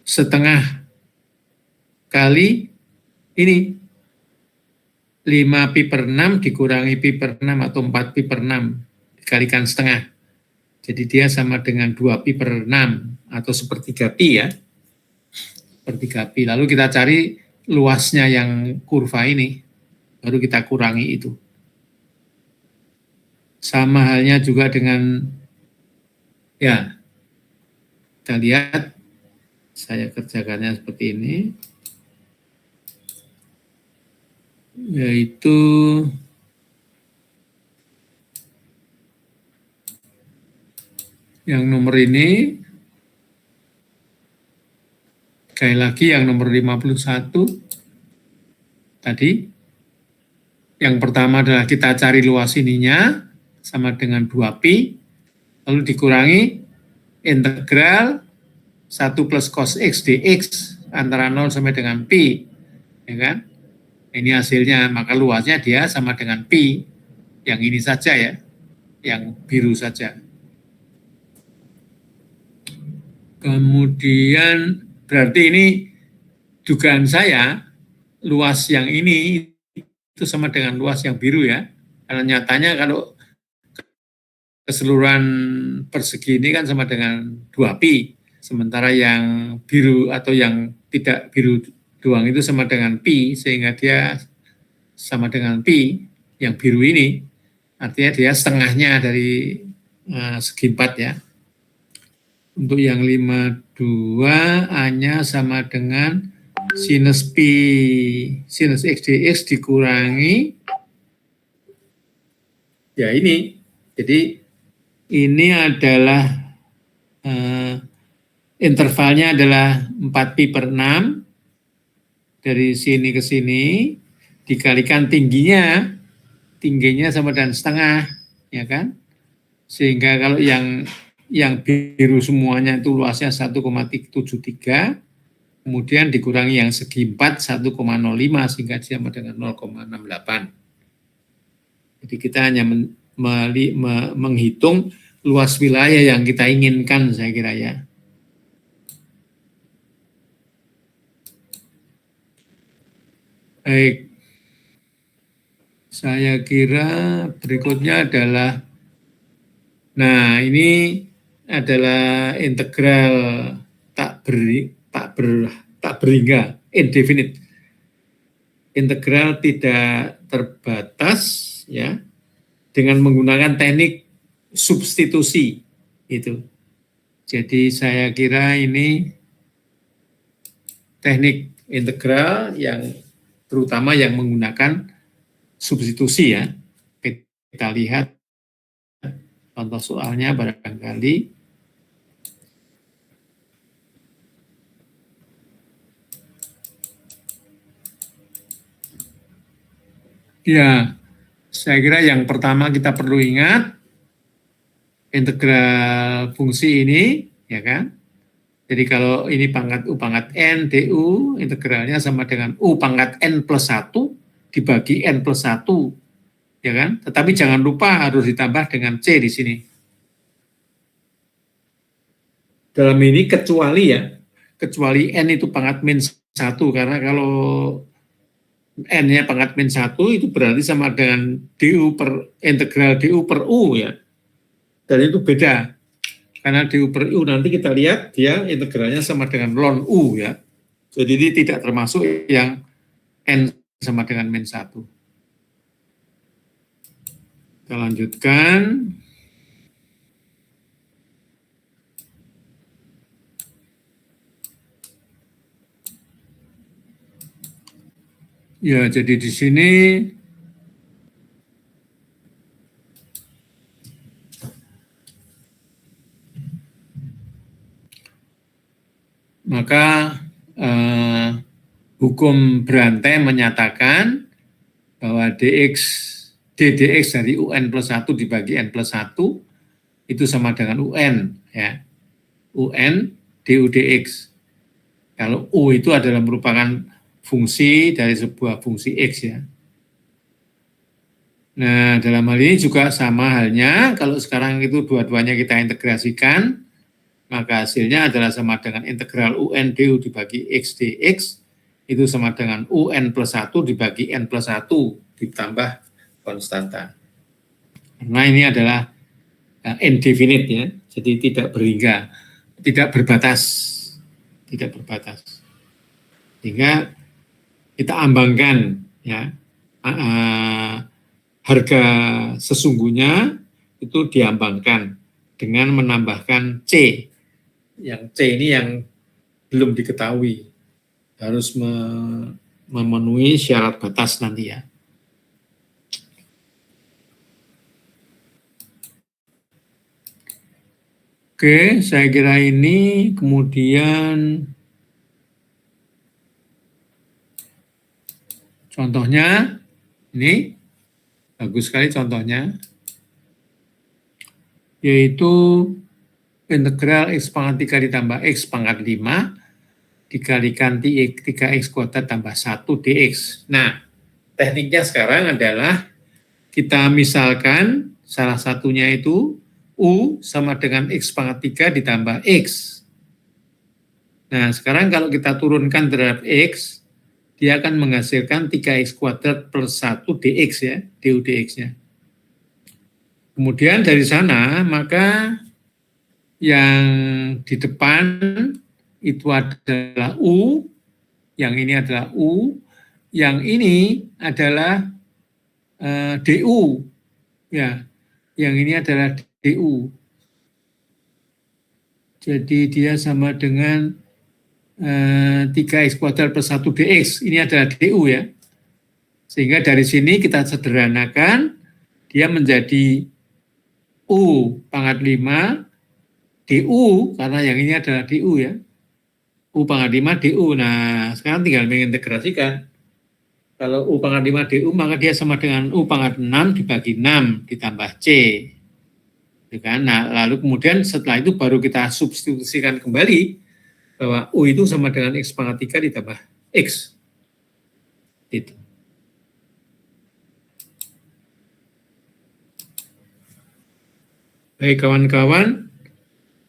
setengah kali ini 5 pi per 6 dikurangi pi per 6 atau 4 pi per 6 dikalikan setengah. Jadi dia sama dengan 2 pi per 6 atau sepertiga pi ya. Sepertiga pi. Lalu kita cari luasnya yang kurva ini, baru kita kurangi itu. Sama halnya juga dengan, ya, kita lihat, saya kerjakannya seperti ini, yaitu yang nomor ini, sekali lagi yang nomor 51 tadi, yang pertama adalah kita cari luas ininya sama dengan 2pi, lalu dikurangi integral 1 plus cos x dx antara 0 sampai dengan pi, ya kan? Ini hasilnya, maka luasnya dia sama dengan pi, yang ini saja ya, yang biru saja. Kemudian berarti ini dugaan saya, luas yang ini itu sama dengan luas yang biru ya, karena nyatanya kalau keseluruhan persegi ini kan sama dengan 2pi, sementara yang biru atau yang tidak biru doang itu sama dengan pi, sehingga dia sama dengan pi, yang biru ini, artinya dia setengahnya dari segi 4 ya. Untuk yang 52 A-nya sama dengan sinus pi, sinus x dx dikurangi, ya ini, jadi ini adalah intervalnya adalah 4 pi per 6 dari sini ke sini dikalikan tingginya sama dengan setengah, ya kan? Sehingga kalau yang biru semuanya itu luasnya 1,73, kemudian dikurangi yang segi 4 1,05 sehingga dia sama dengan 0,68. Jadi kita hanya menghitung luas wilayah yang kita inginkan, saya kira ya. Baik, saya kira berikutnya adalah, nah ini adalah integral tak berhingga, indefinite. Integral tidak terbatas ya, dengan menggunakan teknik substitusi itu. Jadi saya kira ini teknik integral yang terutama yang menggunakan substitusi ya. Kita lihat contoh soalnya barangkali. Ya, saya kira yang pertama kita perlu ingat integral fungsi ini, ya kan? Jadi kalau ini pangkat U pangkat N DU, integralnya sama dengan U pangkat N plus 1 dibagi N plus 1, ya kan? Tetapi jangan lupa harus ditambah dengan C di sini. Dalam ini kecuali N itu pangkat min 1, karena kalau N-nya pangkat min 1 itu berarti sama dengan DU per integral DU per U ya. Dan itu beda. Karena DU per U nanti kita lihat dia integralnya sama dengan ln U ya. Jadi ini tidak termasuk yang N sama dengan min 1. Kita lanjutkan. Ya, jadi di sini maka hukum berantai menyatakan bahwa ddx dari UN plus 1 dibagi N plus 1 itu sama dengan UN, ya. UN du dx. Kalau U itu adalah merupakan fungsi dari sebuah fungsi X, ya. Nah, dalam hal ini juga sama halnya, kalau sekarang itu dua-duanya kita integrasikan, maka hasilnya adalah sama dengan integral UN du dibagi X dx, itu sama dengan UN plus 1 dibagi N plus 1 ditambah konstanta. Karena ini adalah indefinite, ya, jadi tidak berhingga, tidak berbatas, sehingga kita ambangkan, ya, harga sesungguhnya itu diambangkan dengan menambahkan C. Yang C ini yang belum diketahui, harus memenuhi syarat batas nanti, ya. Oke, saya kira ini. Kemudian contohnya ini bagus sekali contohnya, yaitu integral X pangkat 3 ditambah X pangkat 5 dikalikan 3X kuadrat tambah 1 dx. Nah, tekniknya sekarang adalah kita misalkan salah satunya itu U sama dengan X pangkat 3 ditambah X. Nah, sekarang kalau kita turunkan terhadap X, dia akan menghasilkan 3X kuadrat plus 1 dx, ya, du dx-nya. Kemudian dari sana, maka yang di depan itu adalah U, yang ini adalah U, yang ini adalah DU, ya, yang ini adalah DU. Jadi dia sama dengan 3X kuadrat plus 1 dx, ini adalah DU, ya. Sehingga dari sini kita sederhanakan, dia menjadi U pangkat 5 DU, karena yang ini adalah DU, ya. U pangkat 5 DU. Nah, sekarang tinggal mengintegrasikan. Kalau U pangkat 5 DU, maka dia sama dengan U pangkat 6 dibagi 6 ditambah C. Nah, lalu kemudian setelah itu baru kita substitusikan kembali bahwa U itu sama dengan X pangkat 3 ditambah X. Itu. Baik kawan-kawan,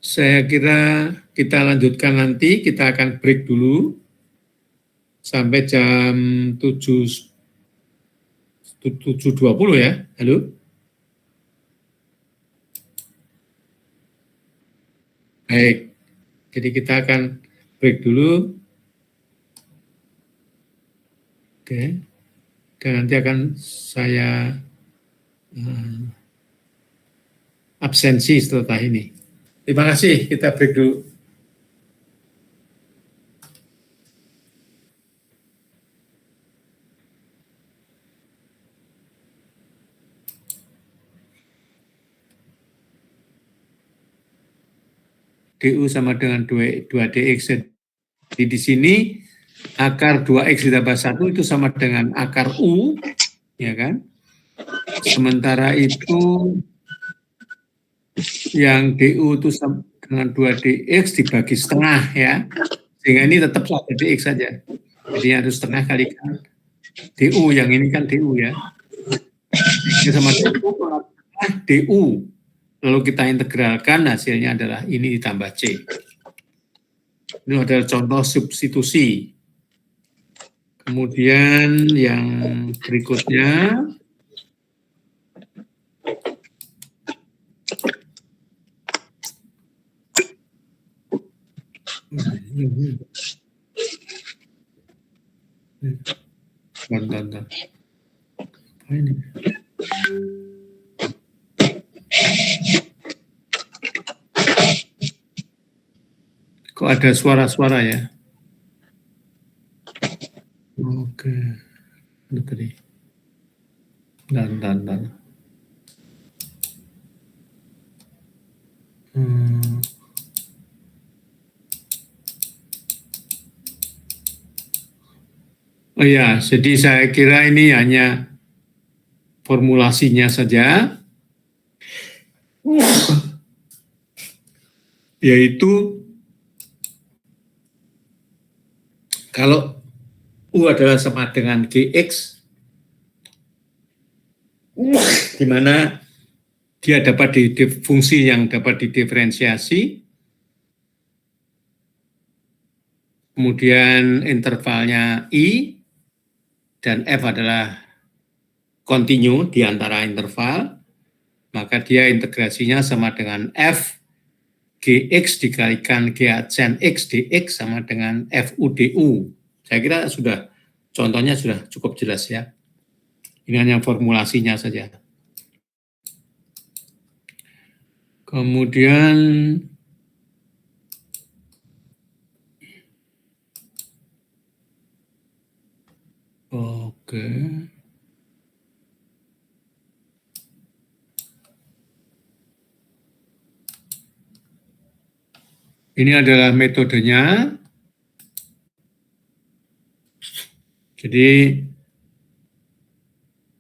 saya kira kita lanjutkan nanti, kita akan break dulu sampai jam 7.20 ya. Halo? Baik, jadi kita akan break dulu. Oke, dan nanti akan saya absensi setelah ini. Terima kasih, kita break dulu. DU sama dengan 2dx. Jadi di sini akar 2x ditambah 1 itu sama dengan akar U, ya kan? Sementara itu yang DU itu sama dengan 2dx dibagi setengah, ya. Sehingga ini tetap ada dx saja. Jadi harus setengah kalikan DU, yang ini kan DU, ya. Ini sama dengan DU. Lalu kita integralkan, hasilnya adalah ini ditambah C. Ini adalah contoh substitusi. Kemudian yang berikutnya, bentar. Ini. Kok ada suara-suara ya? Oke. Tadi. Dan. Oh ya, jadi saya kira ini hanya formulasinya saja, yaitu kalau U adalah sama dengan GX, di mana dia dapat fungsi yang dapat didiferensiasi, kemudian intervalnya I, dan F adalah kontinu di antara interval, maka dia integrasinya sama dengan F GX dikalikan G adsen X dX sama dengan FU DU. Saya kira contohnya sudah cukup jelas ya. Ini hanya formulasinya saja. Kemudian oke. Ini adalah metodenya. Jadi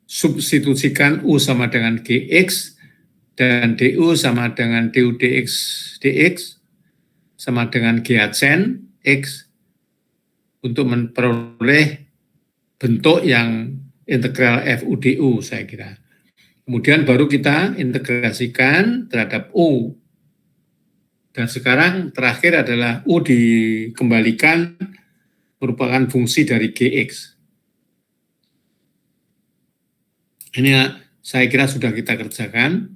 substitusikan U sama dengan GX dan DU sama dengan DU DX sama dengan G adsen X untuk memperoleh bentuk yang integral FU/DU saya kira. Kemudian baru kita integrasikan terhadap U. Dan sekarang terakhir adalah U dikembalikan merupakan fungsi dari GX. Ini saya kira sudah kita kerjakan.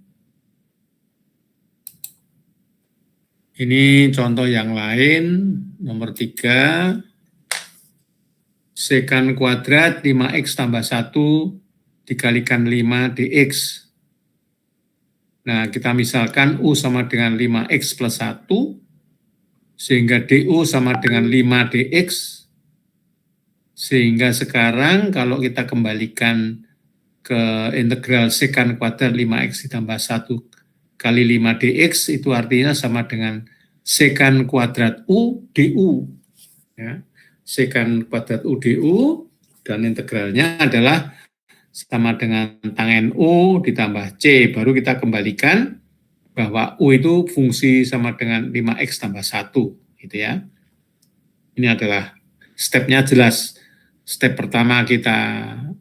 Ini contoh yang lain, nomor 3. Sekan kuadrat 5x tambah 1 dikalikan 5 dx. Nah, kita misalkan U sama dengan 5x plus 1, sehingga DU sama dengan 5 dx, sehingga sekarang kalau kita kembalikan ke integral sekan kuadrat 5x ditambah 1 kali 5 dx, itu artinya sama dengan sekan kuadrat U DU. Ya. Sekan kuadrat U DU, dan integralnya adalah sama dengan tangen U ditambah C, baru kita kembalikan bahwa U itu fungsi sama dengan 5x tambah 1, gitu ya. Ini adalah stepnya jelas. Step pertama kita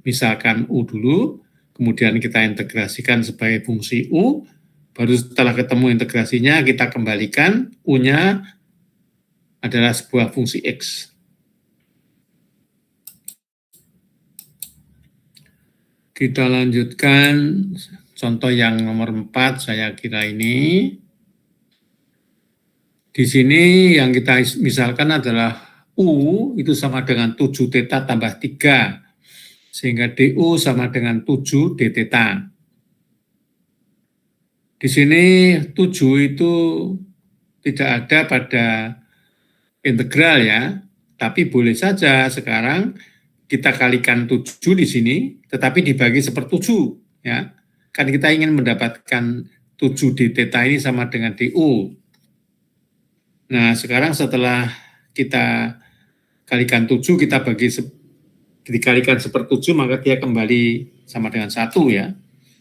misalkan U dulu, kemudian kita integrasikan sebagai fungsi U, baru setelah ketemu integrasinya kita kembalikan U-nya adalah sebuah fungsi X. Kita lanjutkan contoh yang nomor 4, saya kira ini. Di sini yang kita misalkan adalah U itu sama dengan 7 theta tambah 3, sehingga DU sama dengan 7 d theta. Di sini 7 itu tidak ada pada integral ya, tapi boleh saja sekarang kita kalikan 7 di sini, tetapi dibagi sepertujuh, ya. Kan kita ingin mendapatkan 7 d theta ini sama dengan DU. Nah, sekarang setelah kita kalikan 7, kita dikalikan sepertujuh, maka dia kembali sama dengan 1 ya.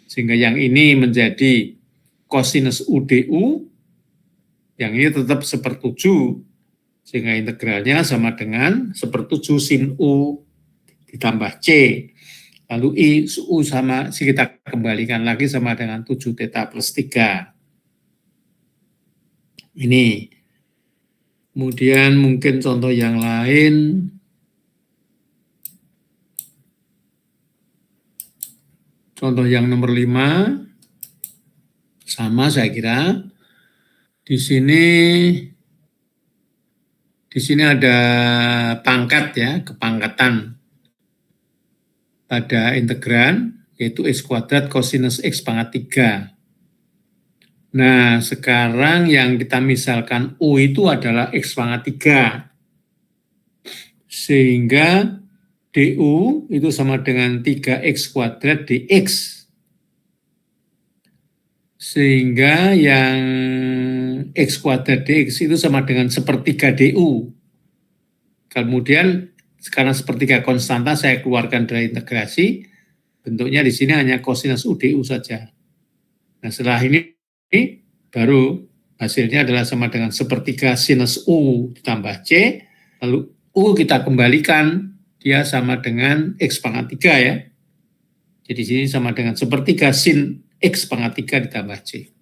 Sehingga yang ini menjadi cosinus UDU, yang ini tetap sepertujuh, sehingga integralnya sama dengan sepertujuh sin U ditambah C, lalu I U sama, kita kembalikan lagi sama dengan 7 theta plus 3. Ini. Kemudian mungkin contoh yang lain. Contoh yang nomor 5, sama saya kira. Di sini ada pangkat ya, kepangkatan pada integran, yaitu X kuadrat cosinus X pangkat 3. Nah, sekarang yang kita misalkan U itu adalah X pangkat 3. Sehingga DU itu sama dengan 3X kuadrat dX. Sehingga yang X kuadrat dX itu sama dengan sepertiga DU. Kemudian karena sepertiga konstanta saya keluarkan dari integrasi, bentuknya di sini hanya kosinus U DU saja. Nah, setelah ini baru hasilnya adalah sama dengan sepertiga sinus U ditambah C, lalu U kita kembalikan, dia sama dengan X pangkat 3 ya. Jadi sini sama dengan sepertiga sin X pangkat 3 ditambah C.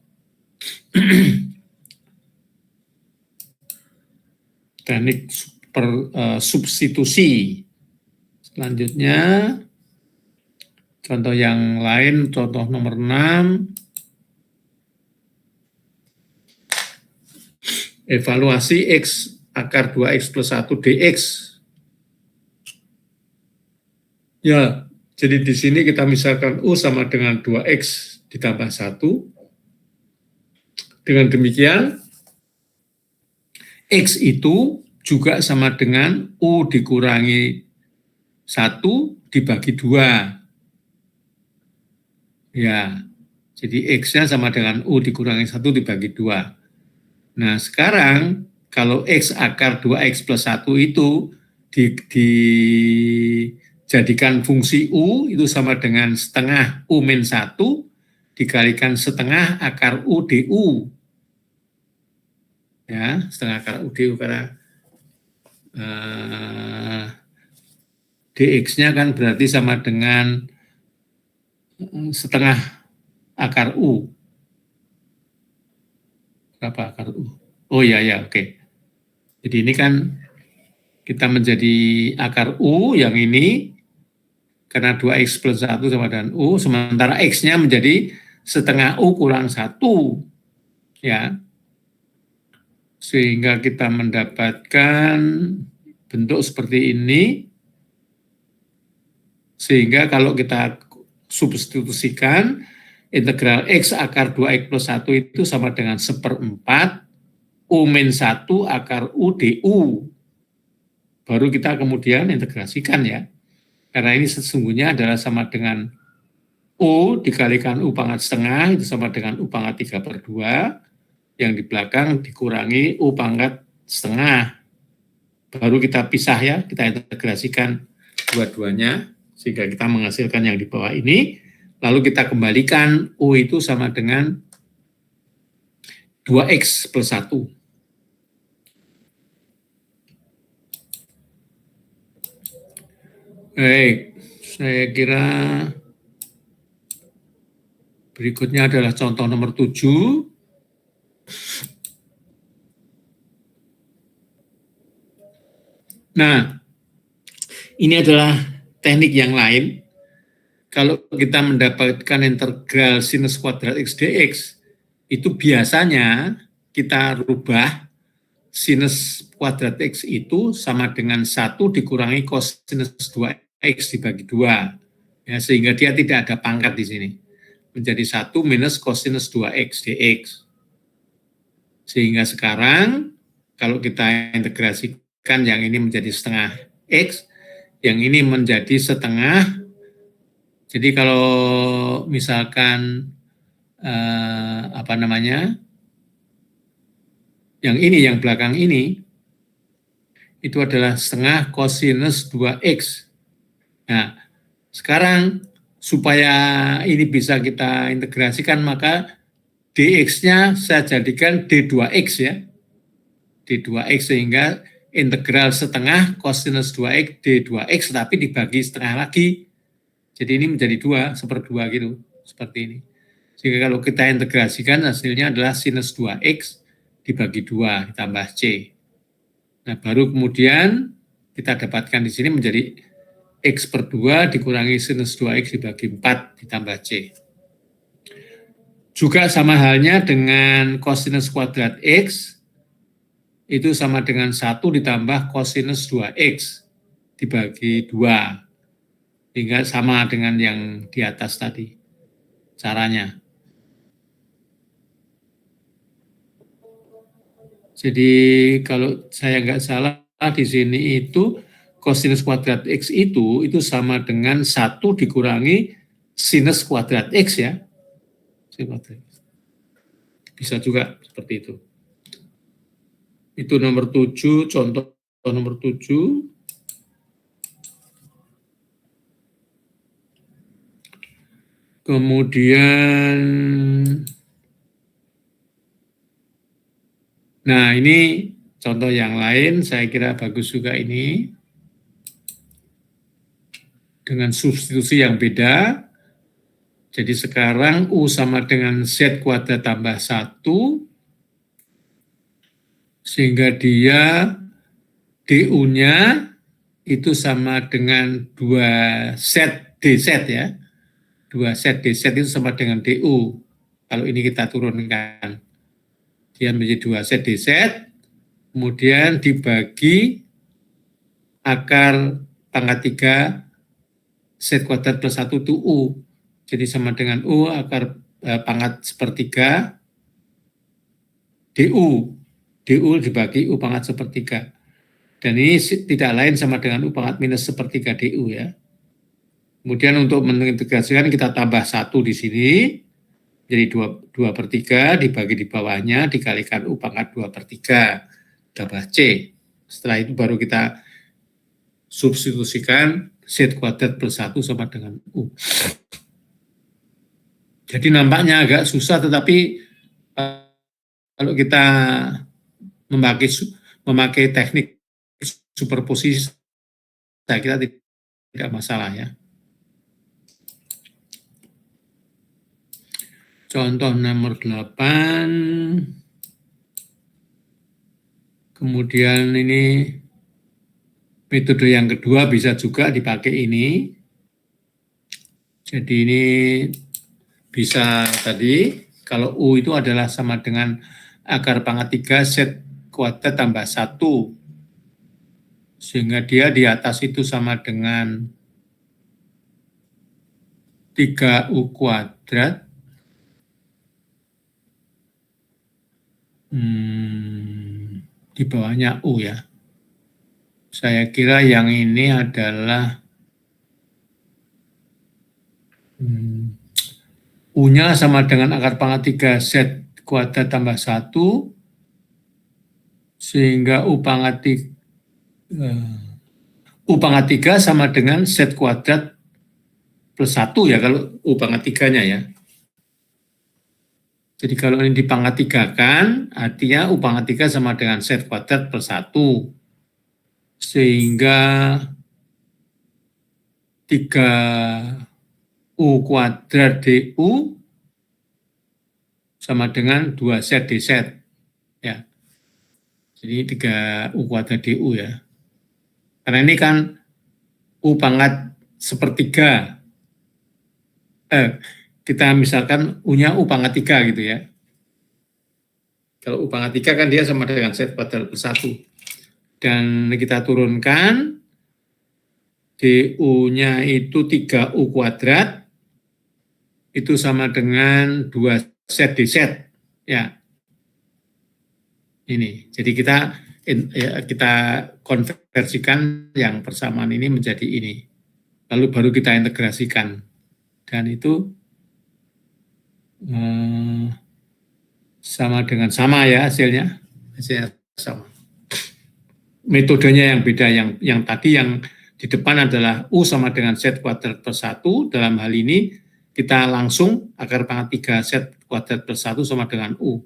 Teknik substitusi. Selanjutnya, contoh yang lain, contoh nomor 6. Evaluasi X akar 2X plus 1 dx. Ya, jadi di sini kita misalkan U sama dengan 2X ditambah 1. Dengan demikian, X itu juga sama dengan U dikurangi 1 dibagi 2. Ya, jadi X-nya sama dengan U dikurangi 1 dibagi 2. Nah, sekarang kalau X akar 2X plus 1 itu dijadikan fungsi U, itu sama dengan setengah U min 1 dikalikan setengah akar U DU. Ya, setengah akar U DU karena dx-nya kan berarti sama dengan setengah akar U. Berapa akar U? Oh ya, oke. Jadi ini kan kita menjadi akar U yang ini, karena 2X plus 1 sama dengan U, sementara X-nya menjadi setengah U kurang 1. Ya. Sehingga kita mendapatkan bentuk seperti ini. Sehingga kalau kita substitusikan, integral X akar 2X plus 1 itu sama dengan 1/4 U min 1 akar U DU. Baru kita kemudian integrasikan ya. Karena ini sesungguhnya adalah sama dengan U dikalikan U pangkat setengah, itu sama dengan U pangkat 3/2. Yang di belakang dikurangi U pangkat setengah. Baru kita pisah ya, kita integrasikan dua-duanya, sehingga kita menghasilkan yang di bawah ini. Lalu kita kembalikan U itu sama dengan 2X plus 1. Baik, saya kira berikutnya adalah contoh nomor 7. Nah, ini adalah teknik yang lain. Kalau kita mendapatkan integral sinus kuadrat X dx, itu biasanya kita rubah sinus kuadrat X itu sama dengan 1 dikurangi kosinus 2X dibagi 2. Ya, sehingga dia tidak ada pangkat di sini. Menjadi 1 minus kosinus 2X dx. Sehingga sekarang, kalau kita integrasikan yang ini menjadi setengah X, yang ini menjadi setengah. Jadi kalau misalkan yang ini, yang belakang ini, itu adalah setengah kosinus 2X. Nah, sekarang supaya ini bisa kita integrasikan, maka dx-nya saya jadikan d2x ya. d2x sehingga integral setengah kosinus 2x d2x, tapi dibagi setengah lagi. Jadi ini menjadi 2/2 gitu, seperti ini. Sehingga kalau kita integrasikan hasilnya adalah sinus 2x dibagi 2 ditambah c. Nah, baru kemudian kita dapatkan di sini menjadi x/2 dikurangi sinus 2x dibagi 4 ditambah c. Juga sama halnya dengan kosinus kuadrat x, itu sama dengan 1 ditambah kosinus 2x dibagi 2. Sehingga sama dengan yang di atas tadi caranya. Jadi kalau saya nggak salah di sini itu kosinus kuadrat X itu sama dengan 1 dikurangi sinus kuadrat X ya. Bisa juga seperti itu. Itu nomor 7, contoh nomor 7. Kemudian, nah ini contoh yang lain, saya kira bagus juga ini. Dengan substitusi yang beda, jadi sekarang U sama dengan Z kuadrat tambah 1, sehingga dia DU-nya itu sama dengan 2Z DZ ya. 2Z DZ itu sama dengan DU. Kalau ini kita turunkan. Dia menjadi 2Z DZ, kemudian dibagi akar pangkat 3 Z kuadrat plus 1 itu U. Jadi sama dengan U akar pangkat sepertiga DU. DU dibagi U pangkat sepertiga. Dan ini tidak lain sama dengan U pangkat minus sepertiga DU ya. Kemudian untuk mengintegrasikan kita tambah 1 di sini. Jadi 2/3 dibagi di bawahnya dikalikan U pangkat 2/3 tambah C. Setelah itu baru kita substitusikan Z kuadrat plus 1 sama dengan U. Jadi nampaknya agak susah, tetapi kalau kita memakai teknik superposisi, saya kira tidak masalah ya. Contoh nomor 8. Kemudian ini metode yang kedua bisa juga dipakai ini. Jadi ini bisa tadi, kalau U itu adalah sama dengan akar pangkat 3 Z kuadrat tambah 1. Sehingga dia di atas itu sama dengan 3U kuadrat. Di bawahnya U ya. Saya kira yang ini adalah U-nya sama dengan akar pangkat 3 Z kuadrat tambah 1, sehingga U pangkat 3 sama dengan Z kuadrat plus 1 ya, kalau U pangkat 3-nya ya. Jadi kalau ini dipangkat 3-kan, artinya U pangkat 3 sama dengan Z kuadrat plus 1. Sehingga 3U kuadrat DU sama dengan 2Z DZ. Ya. Jadi 3U kuadrat DU ya. Karena ini kan U pangkat sepertiga. Kita misalkan U-nya U pangkat 3 gitu ya. Kalau U pangkat 3 kan dia sama dengan Z kuadrat plus 1. Dan kita turunkan, DU-nya itu 3U kuadrat, itu sama dengan 2Z DZ. Ya. Ini. Jadi kita konversikan yang persamaan ini menjadi ini. Lalu baru kita integrasikan. Dan itu sama dengan sama ya hasilnya sama. Metodenya yang beda, yang tadi yang di depan adalah U sama dengan Z kuadrat plus 1, dalam hal ini kita langsung akar pangkat 3 Z kuadrat plus 1 sama dengan U.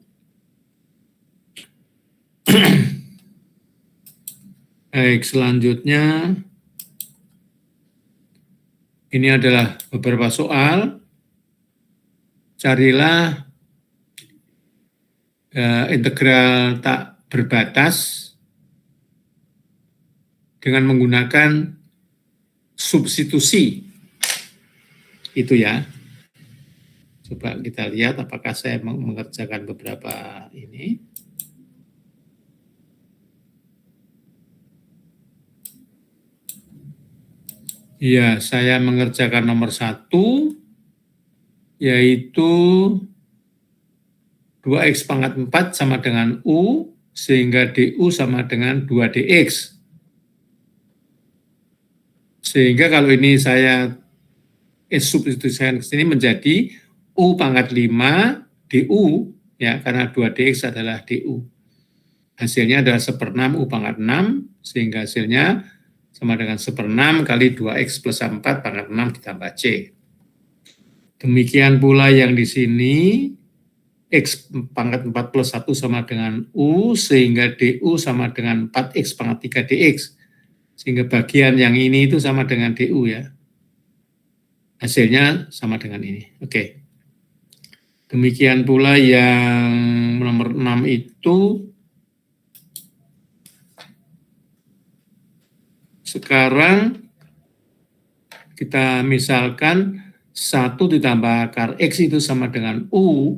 Baik, selanjutnya ini adalah beberapa soal. Carilah integral tak berbatas dengan menggunakan substitusi. Itu ya. Coba kita lihat apakah saya mengerjakan beberapa ini. Ya, saya mengerjakan nomor 1, yaitu 2x pangkat 4 sama dengan U, sehingga DU sama dengan 2dx. Sehingga kalau ini saya substitusikan ke sini menjadi U pangkat 5 DU, ya, karena 2dx adalah DU. Hasilnya adalah 1/6 U pangkat 6, sehingga hasilnya sama dengan 1/6 kali 2x plus 4 pangkat 6 ditambah C. Demikian pula yang di sini, X pangkat 4 plus 1 sama dengan U, sehingga DU sama dengan 4X pangkat 3 DX. Sehingga bagian yang ini itu sama dengan DU ya. Hasilnya sama dengan ini. Oke. Demikian pula yang nomor 6 itu, sekarang kita misalkan 1 ditambah akar X itu sama dengan U,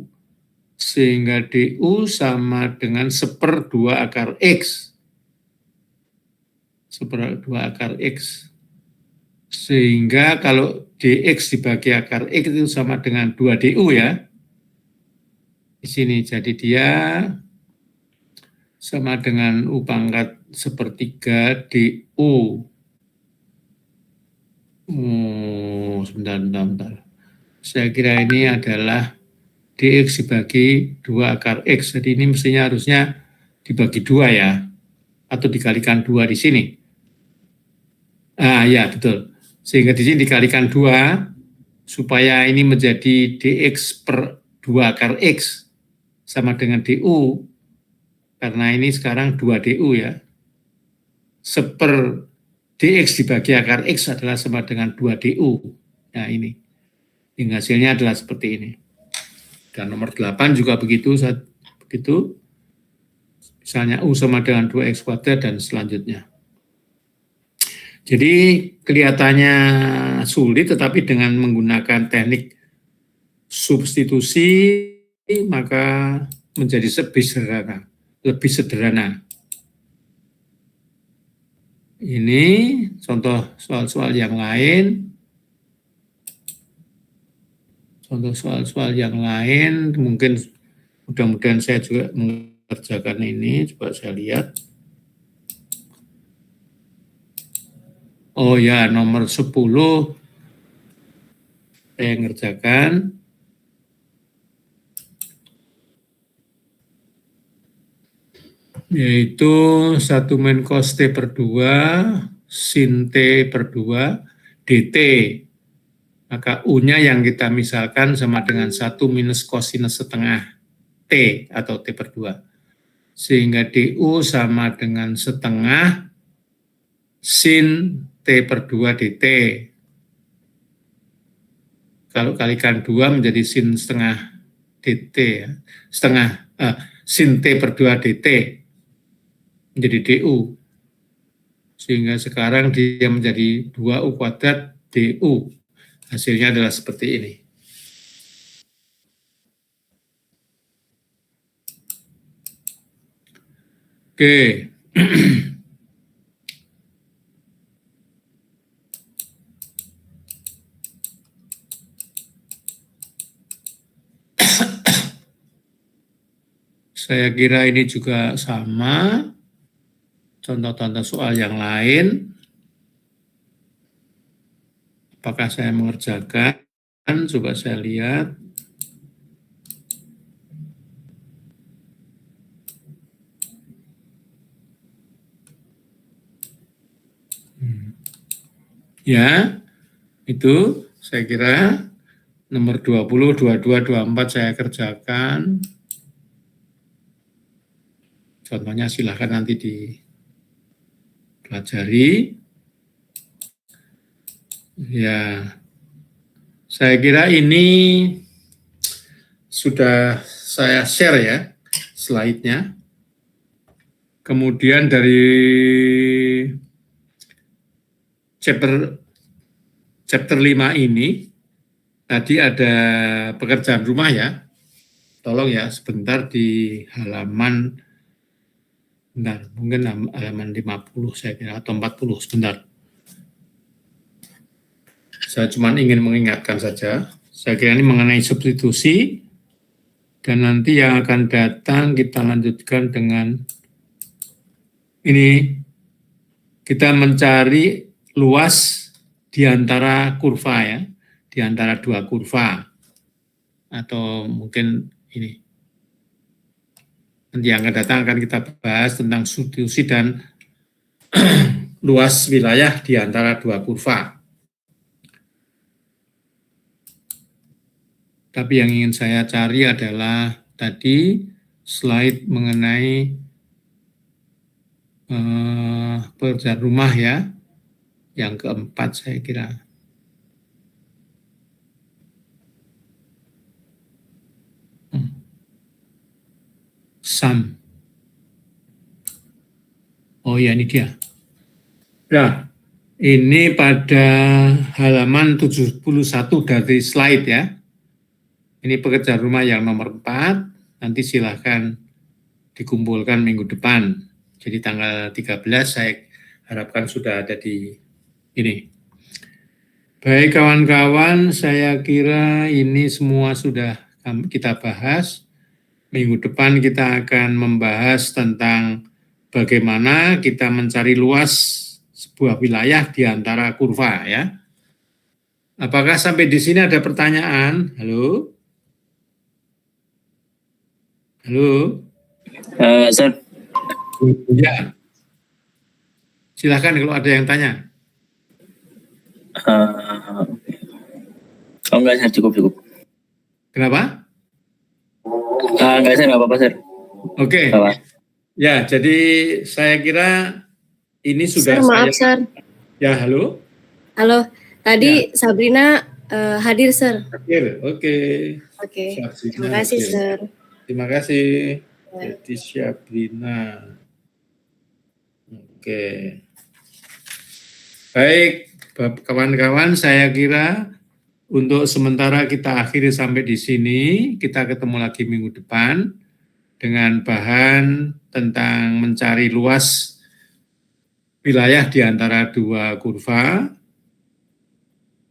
sehingga DU sama dengan 1/2 akar X. 1/2 akar X. Sehingga kalau DX dibagi akar X itu sama dengan 2 DU ya. Di sini jadi dia sama dengan U pangkat 1/3 DU. Sebentar. Saya kira ini adalah DX dibagi 2 akar X. Jadi ini mestinya harusnya dibagi 2 ya. Atau dikalikan 2 di sini. Ya betul. Sehingga di sini dikalikan 2 supaya ini menjadi DX per 2 akar X sama dengan DU. Karena ini sekarang 2 DU ya. DX dibagi akar X adalah sama dengan 2 DU. Nah ini. Yang hasilnya adalah seperti ini. Dan nomor 8 juga begitu. Misalnya U sama dengan 2X kuadrat dan selanjutnya. Jadi kelihatannya sulit, tetapi dengan menggunakan teknik substitusi maka menjadi lebih sederhana. Ini contoh soal-soal yang lain. Mungkin mudah-mudahan saya juga mengerjakan ini. Coba saya lihat. Oh ya, nomor 10 saya ngerjakan. Yaitu 1 min cos T per 2, sin T per 2, dt. Maka U-nya yang kita misalkan sama dengan 1 minus cosinus setengah T atau T per 2. Sehingga DU sama dengan setengah sin T per 2 dt. Kalau kalikan 2 menjadi sin setengah dt ya. Sin T per 2 dt menjadi DU. Sehingga sekarang dia menjadi 2U kuadrat DU. Hasilnya adalah seperti ini. Oke. Saya kira ini juga sama. Contoh-contoh soal yang lain. Apakah saya mengerjakan? Coba saya lihat. Ya, itu saya kira nomor 20, 22, 24 saya kerjakan. Contohnya silahkan nanti dipelajari. Ya, saya kira ini sudah saya share ya slide-nya. Kemudian dari chapter 5 ini tadi ada pekerjaan rumah ya. Tolong ya sebentar di halaman mungkin halaman 50 saya kira atau 40 sebentar. Saya cuma ingin mengingatkan saja. Saya kira ini mengenai substitusi dan nanti yang akan datang kita lanjutkan dengan ini. Kita mencari luas di antara kurva ya, di antara dua kurva, atau mungkin ini. Nanti yang akan datang akan kita bahas tentang substitusi dan luas wilayah di antara dua kurva. Tapi yang ingin saya cari adalah tadi slide mengenai pekerjaan rumah ya, yang keempat saya kira. Sum. Oh ya, ini dia. Ya, ini pada halaman 71 dari slide ya. Ini pekerjaan rumah yang nomor 4, nanti silahkan dikumpulkan minggu depan. Jadi tanggal 13 saya harapkan sudah ada di ini. Baik kawan-kawan, saya kira ini semua sudah kita bahas. Minggu depan kita akan membahas tentang bagaimana kita mencari luas sebuah wilayah di antara kurva ya. Apakah sampai di sini ada pertanyaan? Halo? Halo? Sir. Ya. Silakan kalau ada yang tanya. Enggak, Sir, cukup. Kenapa? Enggak, Sir, nggak apa-apa, Sir. Oke. Ya, jadi saya kira ini sudah Sir, maaf, Sir. Ya, halo? Halo, tadi Sabrina hadir, Sir. Hadir, oke. Oke, Sabrina terima kasih, hadir. Sir. Terima kasih. Ya. Jadi Sabrina. Oke. Baik, kawan-kawan, saya kira untuk sementara kita akhiri sampai di sini. Kita ketemu lagi minggu depan dengan bahan tentang mencari luas wilayah di antara dua kurva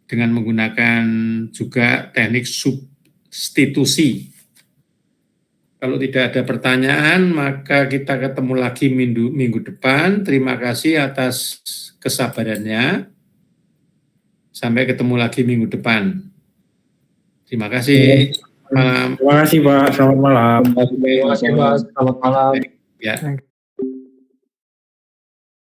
dengan menggunakan juga teknik substitusi. Kalau tidak ada pertanyaan, maka kita ketemu lagi minggu depan. Terima kasih atas kesabarannya. Sampai ketemu lagi minggu depan. Terima kasih. Malam. Terima kasih Pak, selamat malam. Terima kasih, Pak. Selamat malam. Ya.